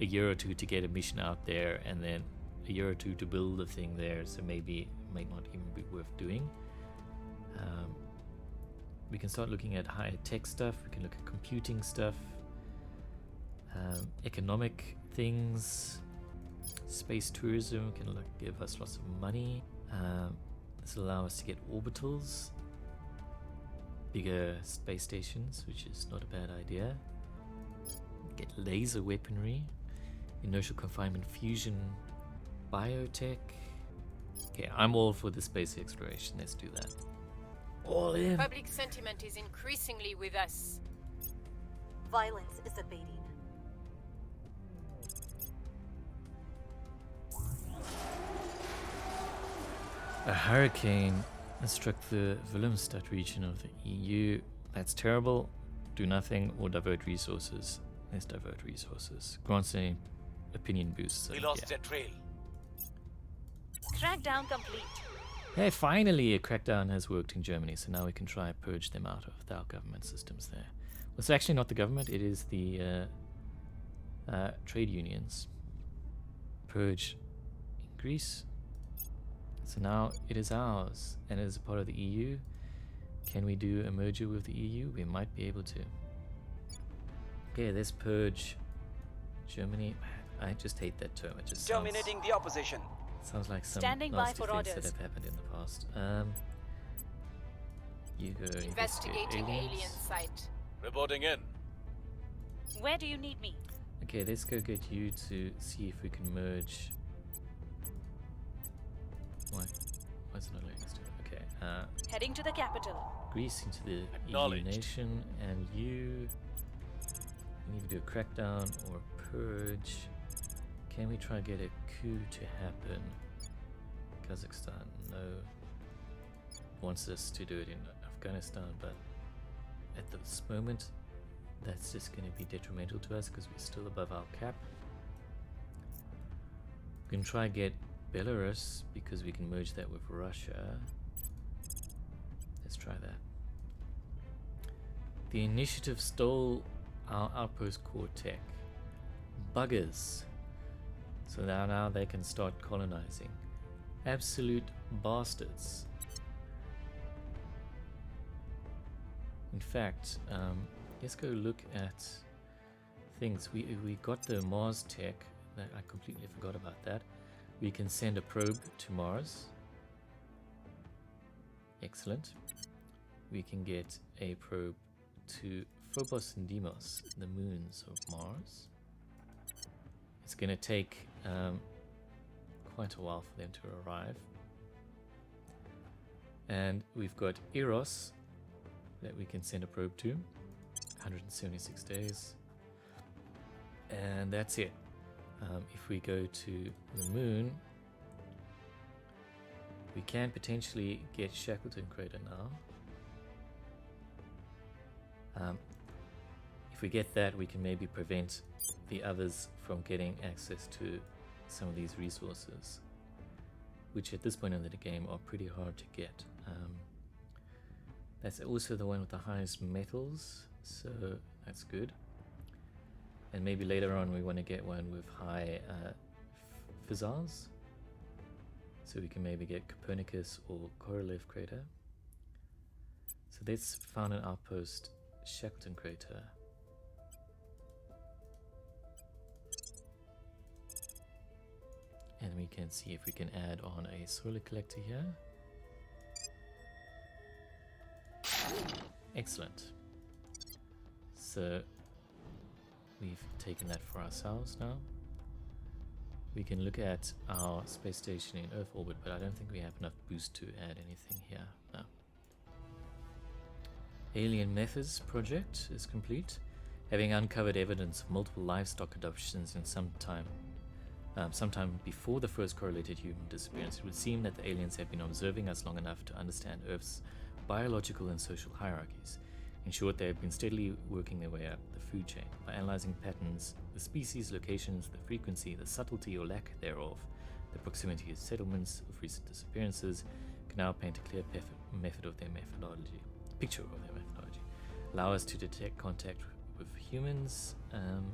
a year or two to get a mission out there, and then a year or two to build the thing there, so maybe it might not even be worth doing. We can start looking at higher tech stuff, we can look at computing stuff, economic things, space tourism can give us lots of money. This will allow us to get orbitals, bigger space stations, which is not a bad idea. Get laser weaponry, inertial confinement fusion, biotech. Okay, I'm all for the space exploration, let's do that. All in. Public sentiment is increasingly with us. Violence is abating. A hurricane has struck the Willemstad region of the EU. That's terrible. Do nothing or divert resources. Let's divert resources. Grants an opinion boost. So We lost yeah. their trail. Crackdown complete. Hey, finally a crackdown has worked in Germany, so now we can try and purge them out of our government systems there. Well, it's actually not the government, it is the trade unions. Purge in Greece. So now it is ours, and it is a part of the EU. Can we do a merger with the EU? We might be able to. Okay, let's purge Germany. I just hate that term. It just Terminating the opposition. sounds like some Standing by nasty for things that orders. have happened in the past. You go Investigating aliens. alien site. Reporting in. Where do you need me? Okay, let's go get you to see if we can merge. Why is it not letting us do it? Okay, Heading to the capital. Greece into the EU Acknowledged. nation, and you can either do a crackdown or purge. Can we try to get a coup to happen? Kazakhstan, no. Wants us to do it in Afghanistan, but at this moment, that's just going to be detrimental to us because we're still above our cap. We can try get Belarus because we can merge that with Russia. Let's try that. The initiative stole our outpost core tech. Buggers. So now they can start colonizing. Absolute bastards. In fact, let's go look at things. We got the Mars tech. I completely forgot about that. We can send a probe to Mars. Excellent. We can get a probe to Phobos and Deimos, the moons of Mars. It's going to take quite a while for them to arrive. And we've got Eros that we can send a probe to. 176 days. And that's it. If we go to the moon, we can potentially get Shackleton Crater now. If we get that, we can maybe prevent the others from getting access to some of these resources, which at this point in the game are pretty hard to get. That's also the one with the highest metals, so that's good. And maybe later on we want to get one with high fissars, so we can maybe get Copernicus or Korolev Crater. So let's found an outpost, Shackleton Crater. And we can see if we can add on a solar collector here. Excellent. So we've taken that for ourselves now. We can look at our space station in Earth orbit, but I don't think we have enough boost to add anything here. No. Alien Methods project is complete. Having uncovered evidence of multiple livestock adoptions in sometime before the first correlated human disappearance, it would seem that the aliens have been observing us long enough to understand Earth's biological and social hierarchies. In short, they have been steadily working their way up the food chain by analyzing patterns, the species, locations, the frequency, the subtlety or lack thereof The proximity of settlements of recent disappearances can now paint a clear picture of their methodology. Allow us to detect contact with humans, and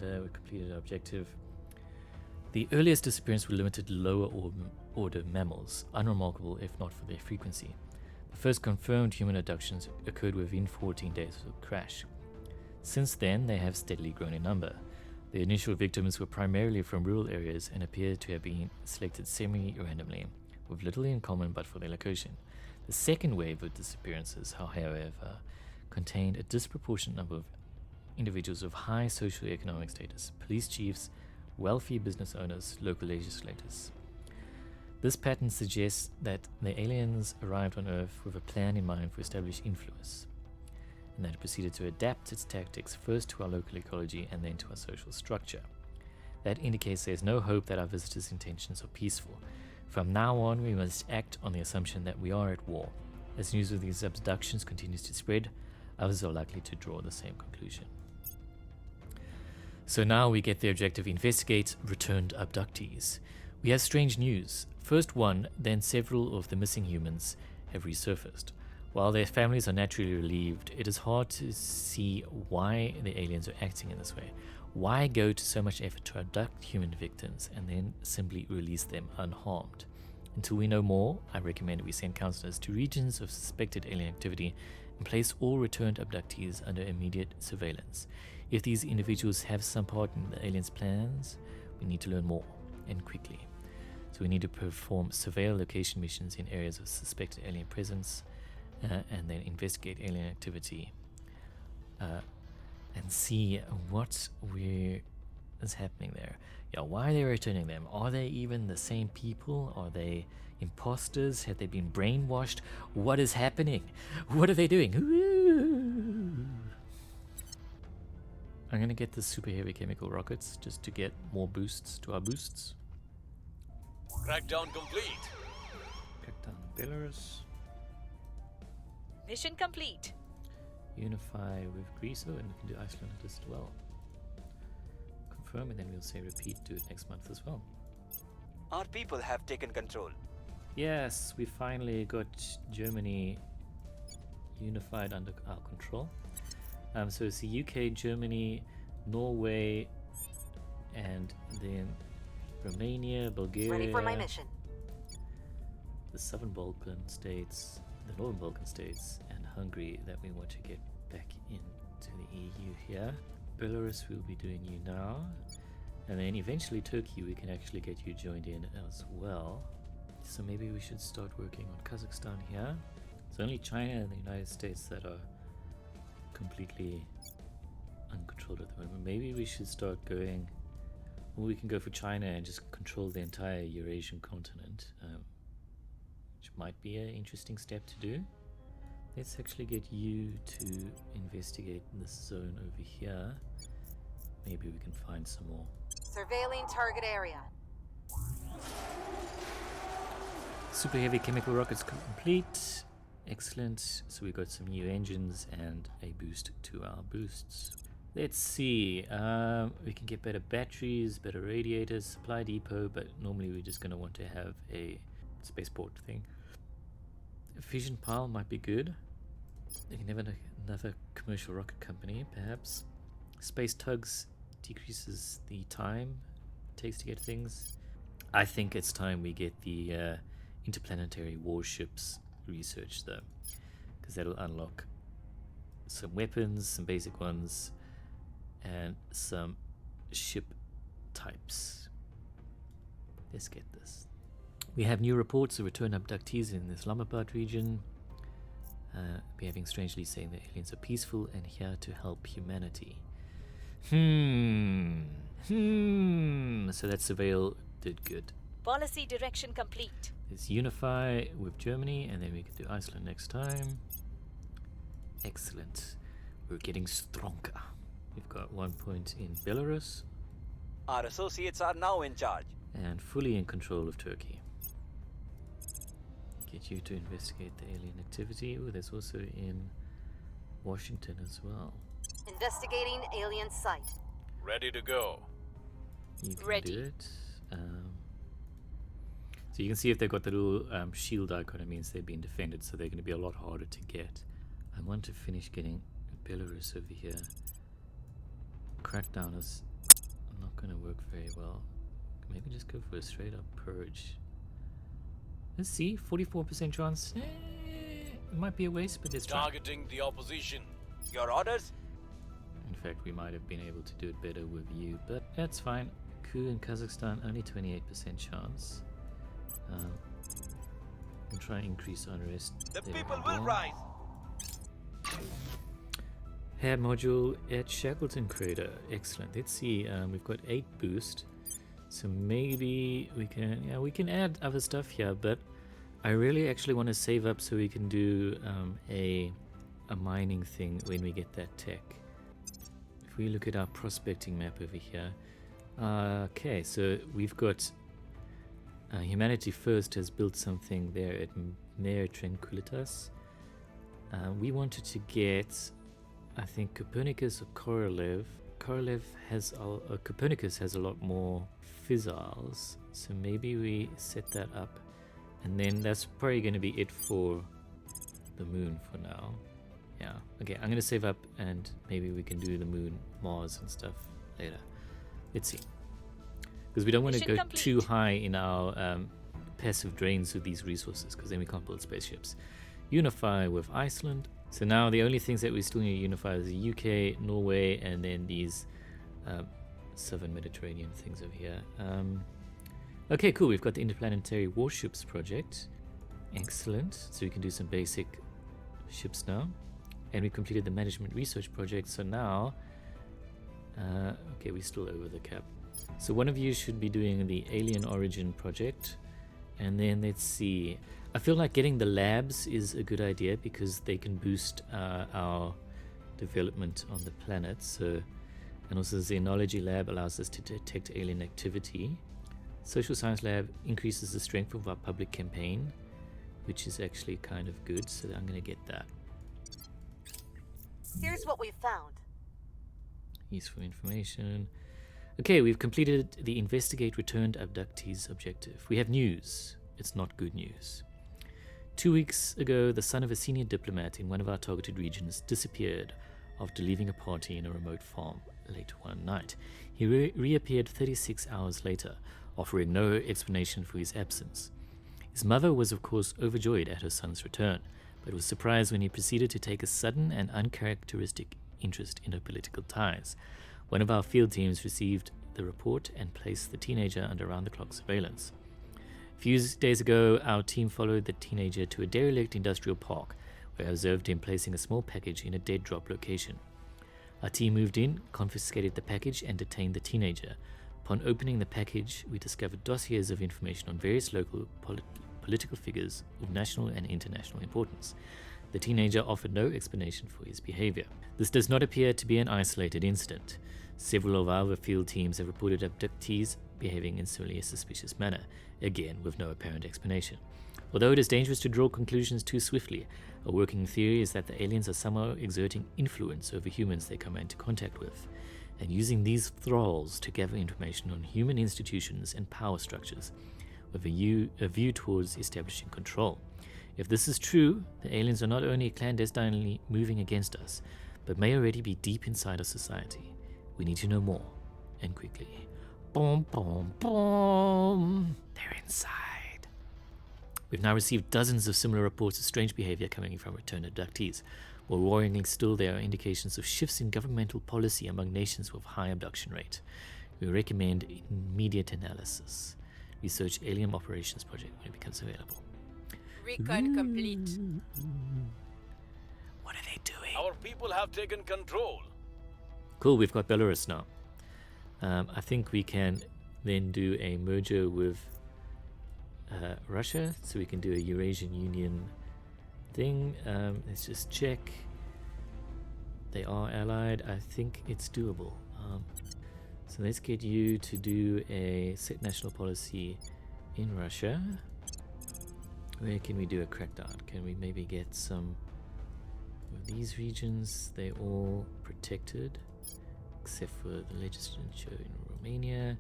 we completed our objective. The earliest disappearance were limited to lower order mammals, unremarkable if not for their frequency. The first confirmed human abductions occurred within 14 days of the crash. Since then, they have steadily grown in number. The initial victims were primarily from rural areas and appear to have been selected semi-randomly, with little in common but for their location. The second wave of disappearances, however, contained a disproportionate number of individuals of high socio-economic status, police chiefs, wealthy business owners, local legislators. This pattern suggests that the aliens arrived on Earth with a plan in mind for established influence, and that it proceeded to adapt its tactics first to our local ecology and then to our social structure. That indicates there is no hope that our visitors' intentions are peaceful. From now on, we must act on the assumption that we are at war. As news of these abductions continues to spread, others are likely to draw the same conclusion. So now we get the objective: investigate returned abductees. We have strange news. First one, then several of the missing humans have resurfaced. While their families are naturally relieved, it is hard to see why the aliens are acting in this way. Why go to so much effort to abduct human victims and then simply release them unharmed? Until we know more, I recommend we send counselors to regions of suspected alien activity and place all returned abductees under immediate surveillance. If these individuals have some part in the aliens' plans, we need to learn more, and quickly. So we need to perform surveil location missions in areas of suspected alien presence, and then investigate alien activity, and see what is happening there. Yeah, why are they returning them? Are they even the same people? Are they imposters? Have they been brainwashed? What is happening? What are they doing? I'm gonna get the super heavy chemical rockets just to get more boosts to our boosts. Crackdown complete. Crackdown Belarus. Mission complete. Unify with Greece, and we can do Iceland as well. Confirm, and then we'll say repeat, do it next month as well. Our people have taken control. Yes, we finally got Germany unified under our control. So it's the UK, Germany, Norway, and then Romania, Bulgaria. Ready for my mission. The Southern Balkan states, the Northern Balkan states, and Hungary that we want to get back into the EU here. Belarus will be doing you now, and then eventually Turkey, we can actually get you joined in as well. So maybe we should start working on Kazakhstan here. It's only China and the United States that are completely uncontrolled at the moment. Maybe we should start going, well, we can go for China and just control the entire Eurasian continent, which might be an interesting step to do. Let's actually get you to investigate this zone over here. Maybe we can find some more. Surveilling target area. Super heavy chemical rockets complete. Excellent. So we got some new engines and a boost to our boosts. Let's see. We can get better batteries, better radiators, supply depot, but normally we're just going to want to have a spaceport thing. A fission pile might be good. You can have another commercial rocket company, perhaps. Space tugs decreases the time it takes to get things. I think it's time we get the interplanetary warships research though, because that'll unlock some weapons, some basic ones, and some ship types. Let's get this. We have new reports of returned abductees in the Islamabad region, behaving strangely, saying that aliens are peaceful and here to help humanity. So that surveil did good. Policy direction complete. Let's unify with Germany, and then we can do Iceland next time. Excellent. We're getting stronger. We've got 1 point in Belarus. Our associates are now in charge. And fully in control of Turkey. Get you to investigate the alien activity. Oh, there's also in Washington as well. Investigating alien site. Ready to go. You can Ready. do it. So you can see if they've got the little shield icon, it means they've been defended, so they're going to be a lot harder to get. I want to finish getting Belarus over here. Crackdown is not going to work very well. Maybe just go for a straight up purge. Let's see, 44% chance. It might be a waste, but let's try. Targeting the opposition. Your orders? In fact, we might have been able to do it better with you, but that's fine. Coup in Kazakhstan, only 28% chance. We'll try and increase unrest. The there people again. will rise. Head module at Shackleton Crater. Excellent. Let's see. We've got 8 boost, so maybe we can. Yeah, we can add other stuff here, but I really actually want to save up so we can do a mining thing when we get that tech. If we look at our prospecting map over here, okay, so we've got Humanity First has built something there at Mare Tranquilitas. We wanted to get, I think, Copernicus or Korolev. Copernicus has a lot more fizzles, so maybe we set that up, and then that's probably going to be it for the moon for now. Yeah, okay, I'm going to save up, and maybe we can do the moon, Mars and stuff later. Let's see. Because we don't want to go too high in our passive drains with these resources, because then we can't build spaceships. Unify with Iceland. So now the only things that we still need to unify is the UK, Norway, and then these southern Mediterranean things over here. Okay, cool. We've got the Interplanetary Warships project. Excellent. So we can do some basic ships now. And we completed the Management Research project. So now, okay, we're still over the cap. So one of you should be doing the Alien Origin project. And then let's see. I feel like getting the labs is a good idea because they can boost our development on the planet. So, and also the Xenology lab allows us to detect alien activity. Social Science lab increases the strength of our public campaign, which is actually kind of good. So I'm going to get that. Here's what we've found. Useful information. Okay, we've completed the Investigate Returned Abductees objective. We have news. It's not good news. 2 weeks ago, the son of a senior diplomat in one of our targeted regions disappeared after leaving a party in a remote farm late one night. He reappeared 36 hours later, offering no explanation for his absence. His mother was, of course, overjoyed at her son's return, but was surprised when he proceeded to take a sudden and uncharacteristic interest in her political ties. One of our field teams received the report and placed the teenager under round-the-clock surveillance. A few days ago, our team followed the teenager to a derelict industrial park, where I observed him placing a small package in a dead drop location. Our team moved in, confiscated the package, and detained the teenager. Upon opening the package, we discovered dossiers of information on various local political figures of national and international importance. The teenager offered no explanation for his behavior. This does not appear to be an isolated incident. Several of our field teams have reported abductees behaving in similarly suspicious manner, again with no apparent explanation. Although it is dangerous to draw conclusions too swiftly, a working theory is that the aliens are somehow exerting influence over humans they come into contact with, and using these thralls to gather information on human institutions and power structures, with a view towards establishing control. If this is true, the aliens are not only clandestinely moving against us, but may already be deep inside our society. We need to know more, and quickly. Boom, boom, boom. They're inside. We've now received dozens of similar reports of strange behavior coming from returned abductees. More worryingly still, there are indications of shifts in governmental policy among nations with high abduction rate. We recommend immediate analysis. Research Alien Operations Project when it becomes available. Recon complete. What are they doing? Our people have taken control. Cool, we've got Belarus now. I think we can then do a merger with Russia, so we can do a Eurasian Union thing. Let's just check. They are allied. I think it's doable. So let's get you to do a set national policy in Russia. Where can we do a crackdown? Can we maybe get some of these regions? They're all protected, except for the legislature in Romania.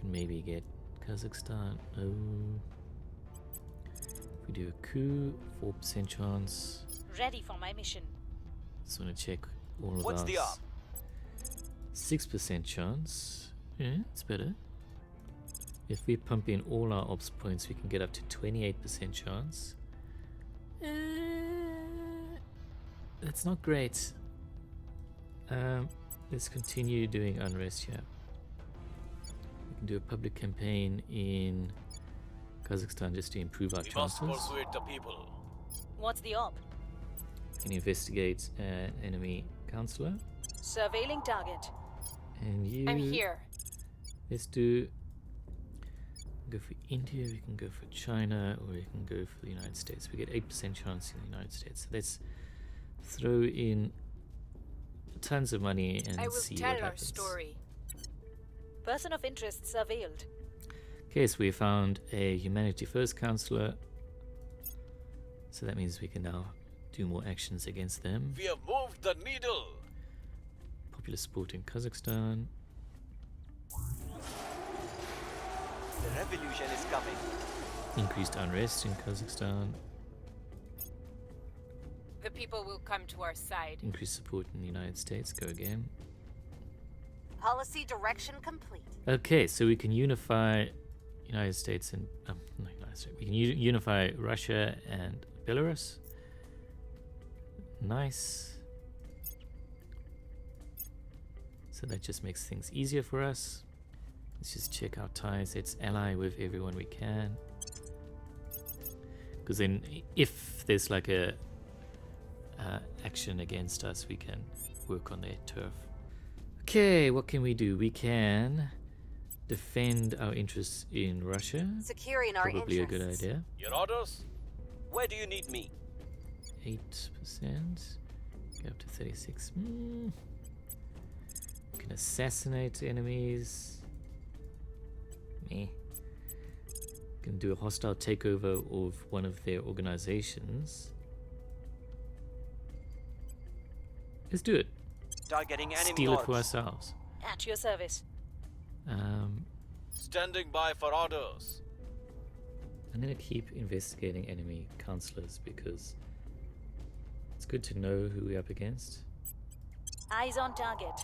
can maybe get Kazakhstan. Oh. If we do a coup, 4% chance. Ready for my mission. Just want to check all of What's the ours. op? 6% chance. Yeah, it's better. If we pump in all our ops points, we can get up to 28% chance. That's not great. Let's continue doing unrest here. We can do a public campaign in Kazakhstan just to improve our We must chances. persuade the people. What's the op? We can investigate an enemy councillor. Surveilling target. And you... I'm here. Let's do... Go for India, we can go for China, or we can go for the United States. We get 8% chance in the United States. So let's throw in tons of money and I will see tell what our happens. story. Person of interest surveilled. Okay, so we found a Humanity First Councilor. So that means we can now do more actions against them. We have moved the needle. Popular sport in Kazakhstan. The revolution is coming. Increased unrest in Kazakhstan. The people will come to our side. Increased support in the United States. Go again. Policy direction complete. Okay, so we can unify United States and not United States. We can unify Russia and Belarus. Nice. So that just makes things easier for us. Let's just check our ties. Let's ally with everyone we can. Because then, if there's like a action against us, we can work on their turf. Okay, what can we do? We can defend our interests in Russia. Securing our Probably a good interests. idea. Your orders? Where do you need me? 8%. Go up to 36. We can assassinate enemies. Meh. Can do a hostile takeover of one of their organizations. Let's do it. Targeting enemy Steal it for orbs. ourselves. At your service. Standing by for orders. I'm gonna keep investigating enemy councillors because it's good to know who we're up against. Eyes on target.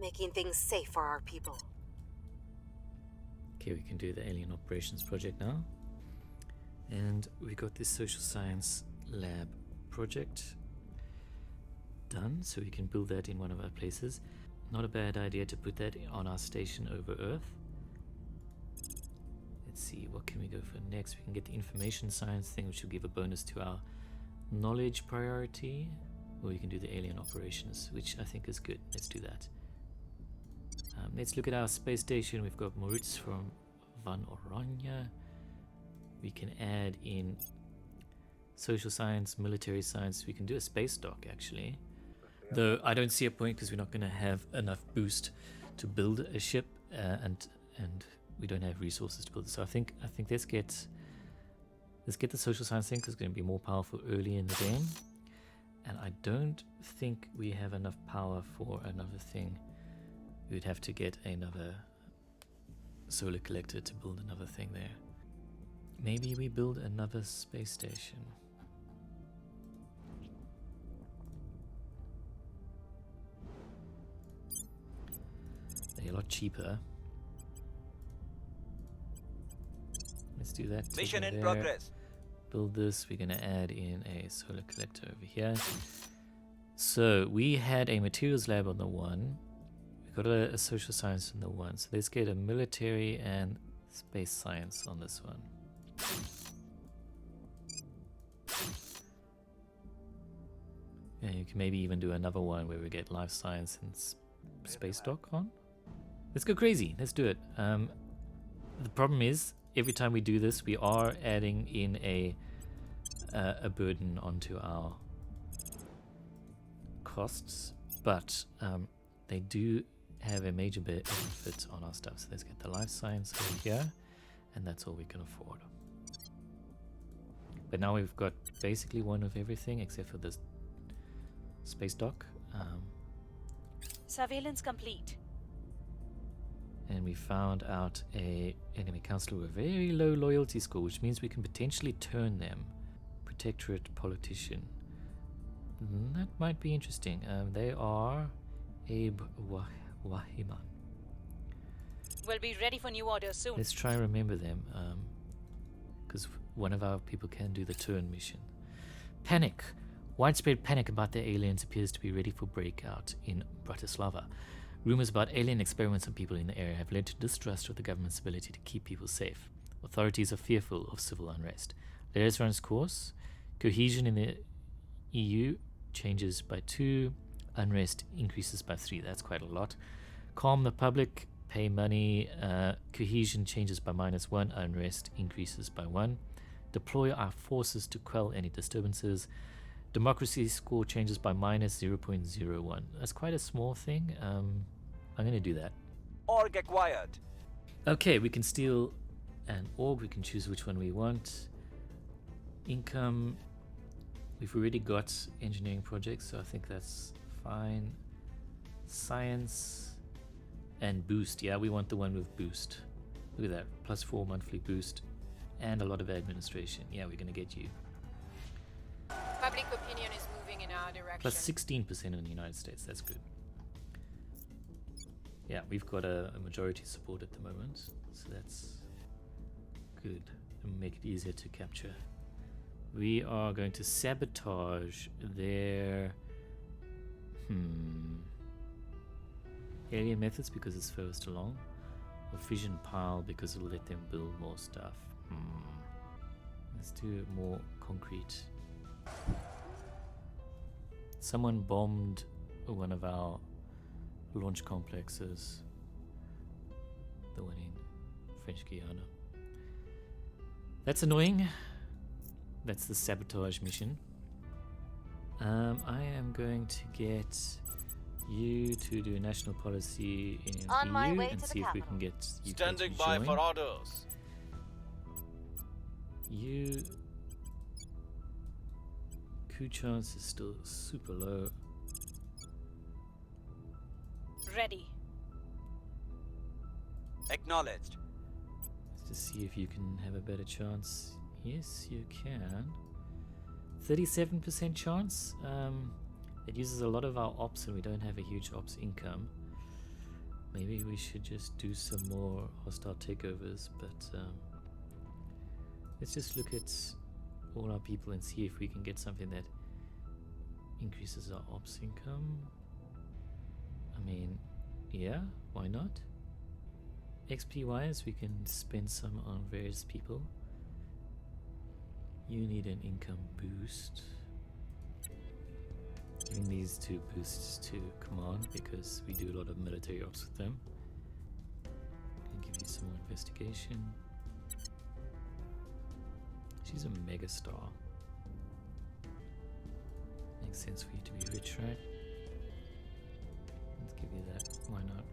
Making things safe for our people. Okay, we can do the Alien Operations project now. And we got this social science lab project done, so we can build that in one of our places. Not a bad idea to put that on our station over Earth. Let's see, what can we go for next? We can get the information science thing, which will give a bonus to our knowledge priority. Or we can do the alien operations, which I think is good. Let's do that. Let's look at our space station. We've got Moritz from Van Oranje. We can add in social science, military science. We can do a space dock, actually. Though I don't see a point because we're not going to have enough boost to build a ship, and we don't have resources to build it. So I think let's get the social science thing because it's going to be more powerful early in the game. And I don't think we have enough power for another thing. We would have to get another solar collector to build another thing there. Maybe we build another space station. They're a lot cheaper. Let's do that. Take Mission them in there. progress. Build this. We're going to add in a solar collector over here. So we had a materials lab on the one. We got a social science on the one. So let's get a military and space science on this one. Yeah, you can maybe even do another one where we get life science and space dock on. Let's go crazy. Let's do it. The problem is, every time we do this, we are adding in a burden onto our costs, but they do have a major benefit on our stuff. So let's get the life science over here, and that's all we can afford. But now we've got basically one of everything except for this space dock. Surveillance complete. And we found out a enemy councillor with a very low loyalty score, which means we can potentially turn them. Protectorate politician. That might be interesting. They are Abe Wahiman. We'll be ready for new orders soon. Let's try and remember them, because one of our people can do the turn mission. Panic. Widespread panic about the aliens appears to be ready for breakout in Bratislava. Rumors about alien experiments on people in the area have led to distrust of the government's ability to keep people safe. Authorities are fearful of civil unrest. Let us run its course. Cohesion in the EU changes by 2. Unrest increases by 3. That's quite a lot. Calm the public. Pay money. Cohesion changes by -1. Unrest increases by 1. Deploy our forces to quell any disturbances. Democracy score changes by -0.01. That's quite a small thing. I'm going to do that. Org acquired. Okay, we can steal an org. We can choose which one we want. Income. We've already got engineering projects, so I think that's fine. Science and boost. Yeah, we want the one with boost. Look at that. +4 monthly boost and a lot of administration. Yeah, we're going to get you. Public opinion is moving in our direction. +16% in the United States. That's good. Yeah, we've got a majority support at the moment, so that's good. And make it easier to capture. We are going to sabotage their alien methods because it's furthest along, or fission pile because it'll let them build more stuff. Let's do more concrete. Someone bombed one of our launch complexes, the one in French Guiana. That's annoying. That's the sabotage mission. I am going to get you to do national policy in On my EU way and to see the if we can get UK Standing to by join. for orders. You coup chance is still super low. Ready. Acknowledged. Let's just see if you can have a better chance. Yes, you can. 37% chance. It uses a lot of our ops and we don't have a huge ops income. Maybe we should just do some more hostile takeovers, but let's just look at all our people and see if we can get something that increases our ops income. I mean, yeah, why not? XP wise, we can spend some on various people. You need an income boost. Giving these 2 boosts to command because we do a lot of military ops with them. Can give you some more investigation. She's a mega star. Makes sense for you to be rich, right? Let's give you that. Why not?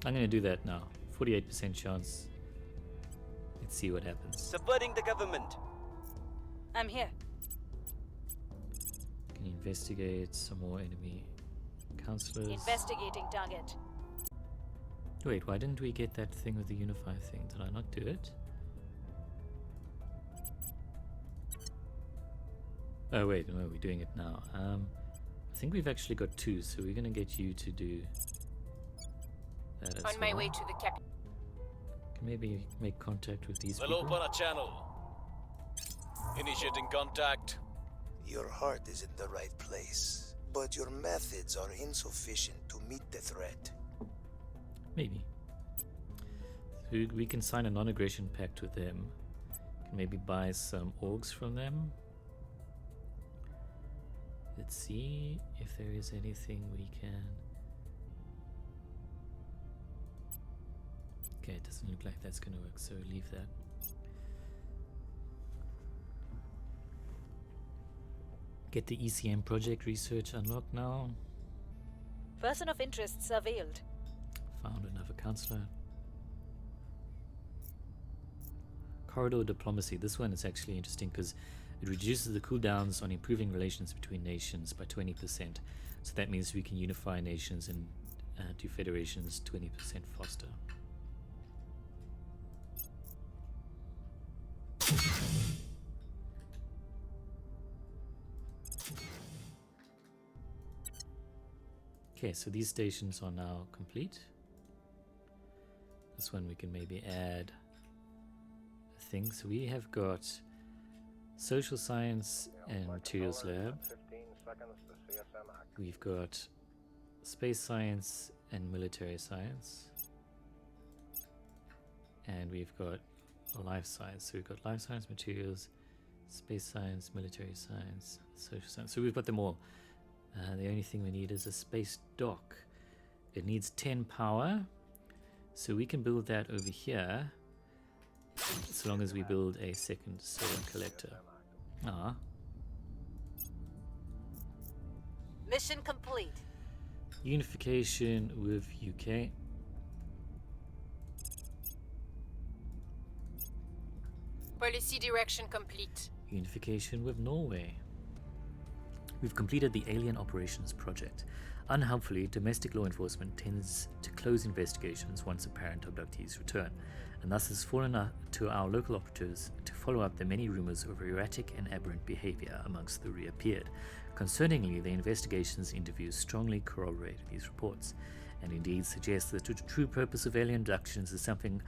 I'm gonna do that now. 48% chance. Let's see what happens. Subverting the government. I'm here. Can you investigate some more enemy councillors? Investigating target. Wait, why didn't we get that thing with the unify thing? Did I not do it? Oh wait, no, we're doing it now. I think we've actually got 2, so we're gonna get you to do that as well. On my way to the capital. Can maybe make contact with these We'll people. open a channel. Initiating contact. Your heart is in the right place, but your methods are insufficient to meet the threat. Maybe. So we can sign a non-aggression pact with them. Can maybe buy some orgs from them. Let's see if there is anything we can. Okay, it doesn't look like that's going to work, so leave that. Get the ECM project research unlocked now. Person of interest surveilled. Found another councillor. Corridor diplomacy. This one is actually interesting because it reduces the cooldowns on improving relations between nations by 20%. So that means we can unify nations and to Federation's 20% faster. Okay, so these stations are now complete. This one we can maybe add a thing. So we have got Social Science and Materials Lab. We've got Space Science and Military Science. And we've got Life Science. So we've got Life Science, Materials, Space Science, Military Science, Social Science. So we've got them all. The only thing we need is a space dock. It needs 10 power. So we can build that over here. So long as we build a second solar collector. Mission complete. Unification with UK. Policy direction complete. Unification with Norway. We've completed the Alien Operations Project. Unhelpfully, domestic law enforcement tends to close investigations once apparent abductees return, and thus has fallen to our local operatives to follow up the many rumors of erratic and aberrant behavior amongst the reappeared. Concerningly, the investigations interviews strongly corroborate these reports, and indeed suggest that the true purpose of alien abductions is something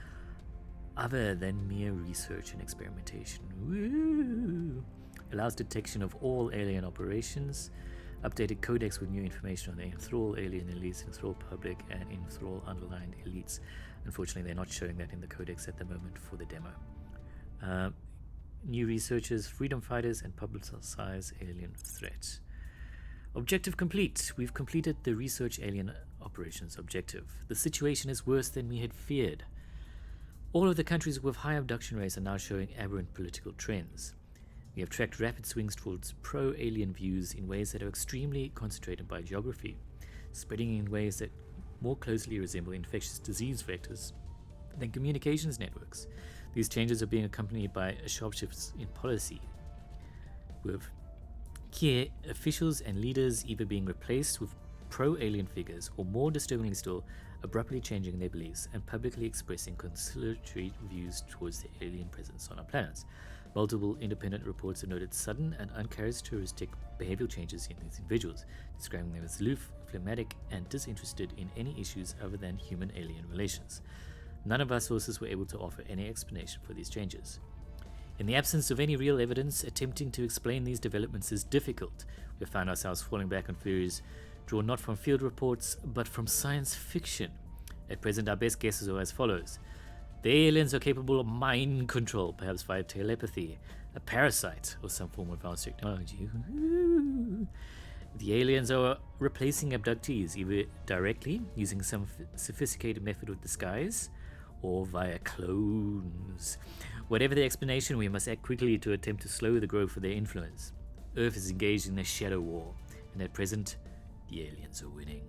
other than mere research and experimentation. Woo! Allows detection of all alien operations, updated codex with new information on the enthrall alien elites, enthrall public, and enthrall underlined elites. Unfortunately, they're not showing that in the codex at the moment for the demo. New researchers, freedom fighters, and publicize alien threats. Objective complete. We've completed the research alien operations objective. The situation is worse than we had feared. All of the countries with high abduction rates are now showing aberrant political trends. We have tracked rapid swings towards pro-alien views in ways that are extremely concentrated by geography, spreading in ways that more closely resemble infectious disease vectors than communications networks. These changes are being accompanied by sharp shifts in policy, with key officials and leaders either being replaced with pro-alien figures or, more disturbingly still, abruptly changing their beliefs and publicly expressing conciliatory views towards the alien presence on our planets. Multiple independent reports have noted sudden and uncharacteristic behavioral changes in these individuals, describing them as aloof, phlegmatic, and disinterested in any issues other than human-alien relations. None of our sources were able to offer any explanation for these changes. In the absence of any real evidence, attempting to explain these developments is difficult. We have found ourselves falling back on theories drawn not from field reports, but from science fiction. At present, our best guesses are as follows. The aliens are capable of mind control, perhaps via telepathy, a parasite, or some form of advanced technology. The aliens are replacing abductees, either directly, using some sophisticated method of disguise, or via clones. Whatever the explanation, we must act quickly to attempt to slow the growth of their influence. Earth is engaged in a shadow war, and at present, the aliens are winning.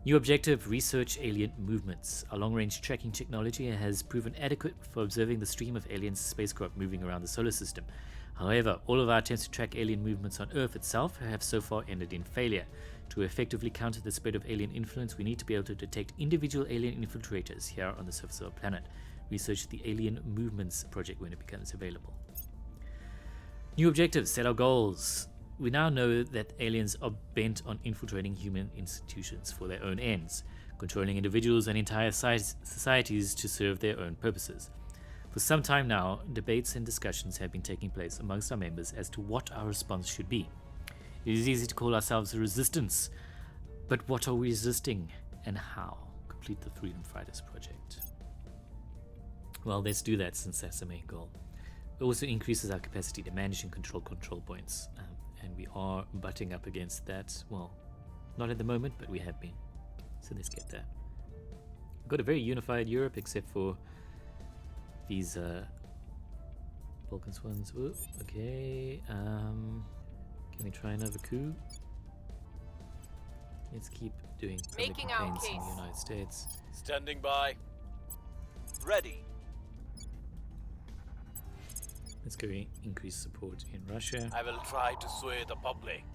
New objective, research alien movements. Our long-range tracking technology has proven adequate for observing the stream of alien spacecraft moving around the solar system. However, all of our attempts to track alien movements on Earth itself have so far ended in failure. To effectively counter the spread of alien influence, we need to be able to detect individual alien infiltrators here on the surface of our planet. Research the Alien Movements project when it becomes available. New objectives, set our goals. We now know that aliens are bent on infiltrating human institutions for their own ends, controlling individuals and entire societies to serve their own purposes. For some time now, debates and discussions have been taking place amongst our members as to what our response should be. It is easy to call ourselves a resistance, but what are we resisting and how? Complete the Freedom Fighters project. Well, let's do that since that's the main goal. It also increases our capacity to manage and control points. And we are butting up against that. Well, not at the moment, but we have been. So let's get that. We've got a very unified Europe, except for these Balkans ones. Ooh, okay. Can we try another coup? Let's keep doing public campaigns in the United States. Standing by. Ready. Let's go increase support in Russia. I will try to sway the public.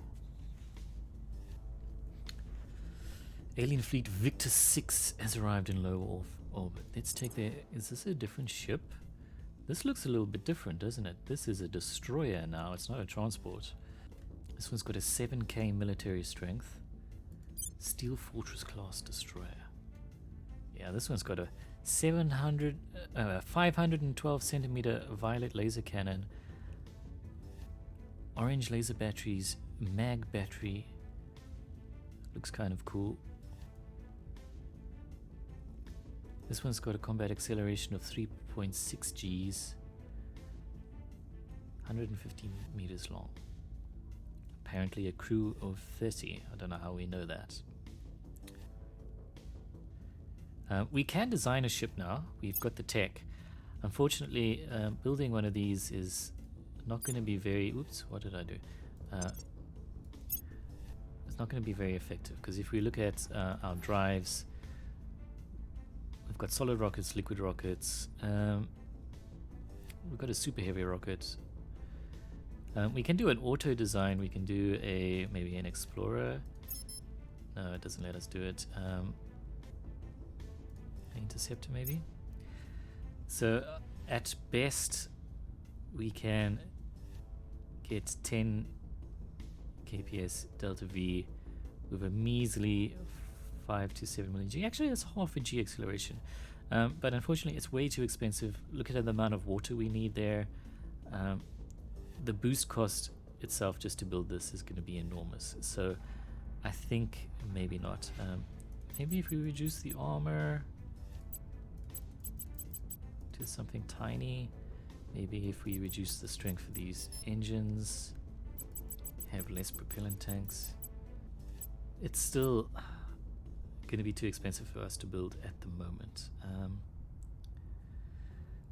Alien fleet Victor 6 has arrived in low orbit. Let's take their... Is this a different ship? This looks a little bit different, doesn't it? This is a destroyer now. It's not a transport. This one's got a 7k military strength. Steel Fortress class destroyer. Yeah, this one's got a 512 centimeter violet laser cannon. Orange laser batteries, mag battery. Looks kind of cool. This one's got a combat acceleration of 3.6 Gs. 150 meters long. Apparently a crew of 30. I don't know how we know that. We can design a ship now. We've got the tech. Unfortunately, building one of these is not going to be very... Oops, what did I do? It's not going to be very effective, because if we look at our drives, we've got solid rockets, liquid rockets. We've got a super heavy rocket. We can do an auto design. We can do maybe an explorer. No, it doesn't let us do it. Interceptor maybe. So at best we can get 10 kps delta V with a measly 5 to 7 million G. Actually, that's half a G acceleration. But unfortunately, it's way too expensive. Look at the amount of water we need there. The boost cost itself just to build this is going to be enormous. So I think maybe not. Maybe if we reduce the armor to something tiny. Maybe if we reduce the strength of these engines, have less propellant tanks. It's still going to be too expensive for us to build at the moment.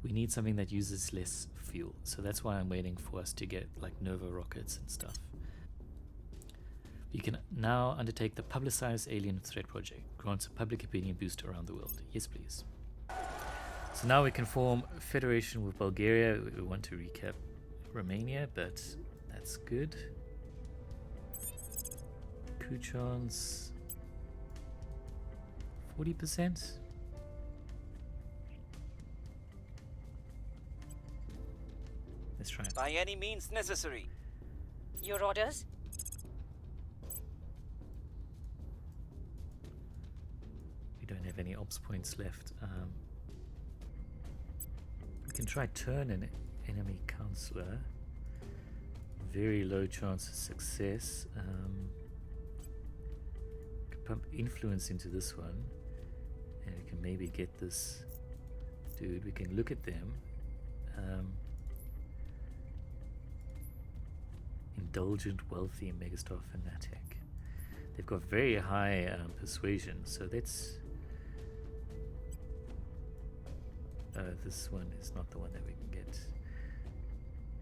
We need something that uses less fuel, so that's why I'm waiting for us to get like Nova rockets and stuff. We can now undertake the publicized alien threat project. Grants a public opinion boost around the world. Yes, please. So now we can form a federation with Bulgaria. We want to recap Romania, but that's good. Kuchans 40%. Let's try it. By any means necessary. Your orders? We don't have any ops points left. We can try turn an enemy Councilor. Very low chance of success. Can pump influence into this one, and we can maybe get this dude. We can look at them. Indulgent, wealthy, megastar fanatic. They've got very high persuasion, so that's... this one is not the one that we can get.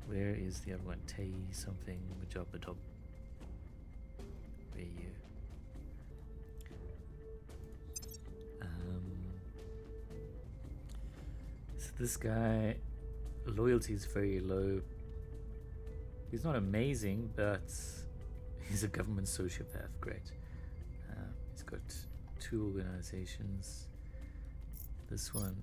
Where is the other one? Tay something, Majobadob. Where are you? So this guy, loyalty is very low. He's not amazing, but he's a government sociopath. Great. He's got 2 organizations. This one.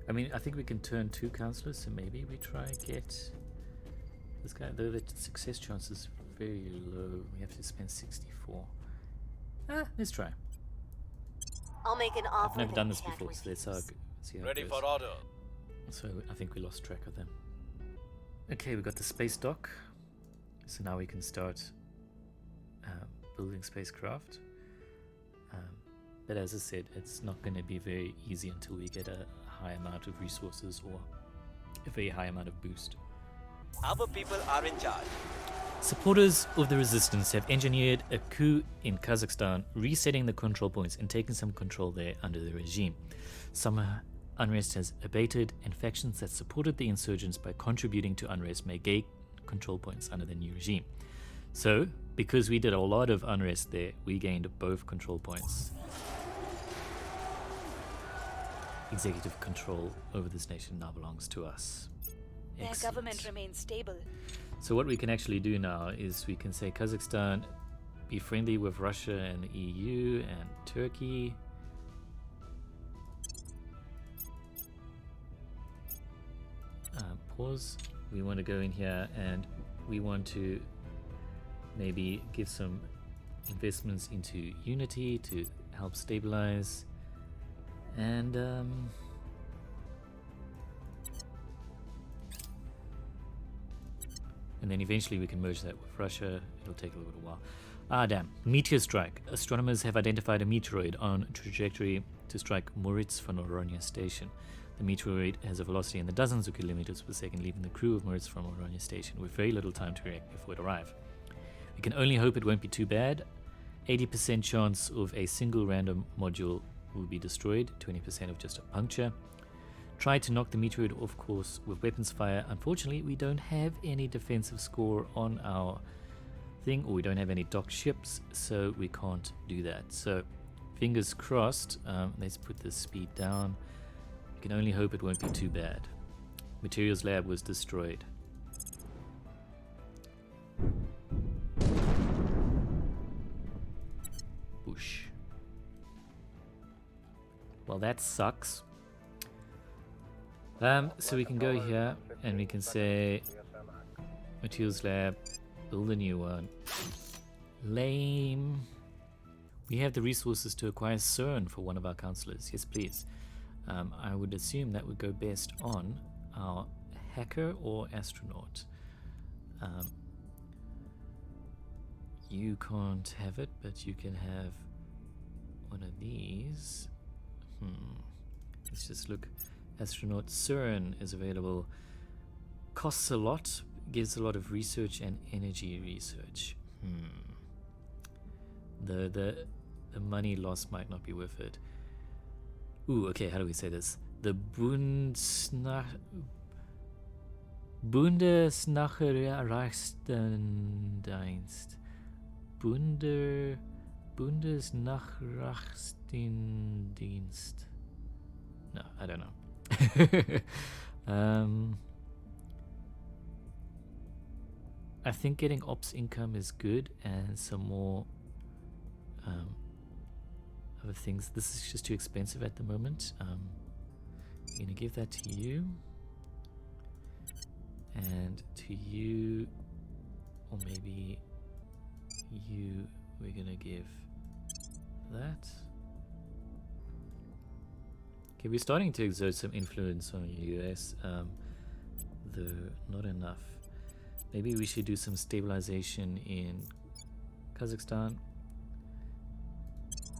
I mean, I think we can turn 2 councillors, so maybe we try and get this guy, though the success chance is very low. We have to spend 64. Let's try. I'll make an offer. I've never done this before, so let's see how Ready it goes. for order. So I think we lost track of them. Okay, we got the space dock. So now we can start building spacecraft. But as I said, it's not going to be very easy until we get a high amount of resources or a very high amount of boost. Our people are in charge. Supporters of the resistance have engineered a coup in Kazakhstan, resetting the control points and taking some control there under the regime. Summer unrest has abated, and factions that supported the insurgents by contributing to unrest may gain control points under the new regime. So, because we did a lot of unrest there, we gained both control points. Executive control over this nation now belongs to us. Their Excellent. government remains stable. So what we can actually do now is we can say Kazakhstan, be friendly with Russia and the EU and Turkey. Pause. We want to go in here and we want to maybe give some investments into Unity to help stabilize. And then eventually we can merge that with Russia. It'll take a little bit of a while. Ah, damn. Meteor strike. Astronomers have identified a meteoroid on trajectory to strike Moritz von Oronia station. The meteoroid has a velocity in the dozens of kilometers per second, leaving the crew of Moritz von Oronia station with very little time to react before it arrives. We can only hope it won't be too bad. 80% chance of a single random module will be destroyed, 20% of just a puncture. Try to knock the meteoroid off course with weapons fire. Unfortunately, we don't have any defensive score on our thing, or we don't have any docked ships, so we can't do that. So, fingers crossed. Let's put the speed down. We can only hope it won't be too bad. Materials lab was destroyed. Whoosh. Well, that sucks. So we can go here and we can say Materials lab, build a new one. Lame. We have the resources to acquire CERN for one of our councillors. Yes, please. I would assume that would go best on our hacker or astronaut. You can't have it, but you can have one of these. Let's just look. Astronaut CERN is available. Costs a lot, gives a lot of research and energy research. The money loss might not be worth it. Ooh, okay, how do we say this? The Bundesnachrichtendienst. Bundesnachrichtendienst. No, I don't know. I think getting ops income is good, and some more other things. This is just too expensive at the moment. I'm gonna give that to you, and to you, or maybe you. We're gonna give that. Okay, we're starting to exert some influence on the US, though not enough. Maybe we should do some stabilization in Kazakhstan.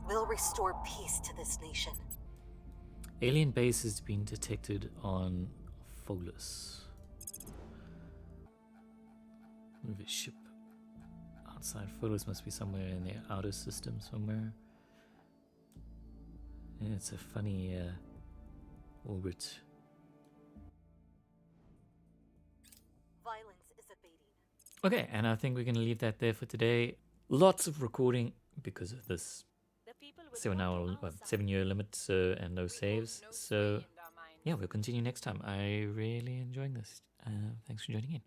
We'll restore peace to this nation. Alien base has been detected on Pholus. Move a ship outside Pholus, must be somewhere in their outer system somewhere. And it's a funny orbit. Violence is abating. Okay, and I think we're going to leave that there for today. Lots of recording because of this 7-year limit, and no saves. So yeah, we'll continue next time. I really enjoyed this. Thanks for joining in.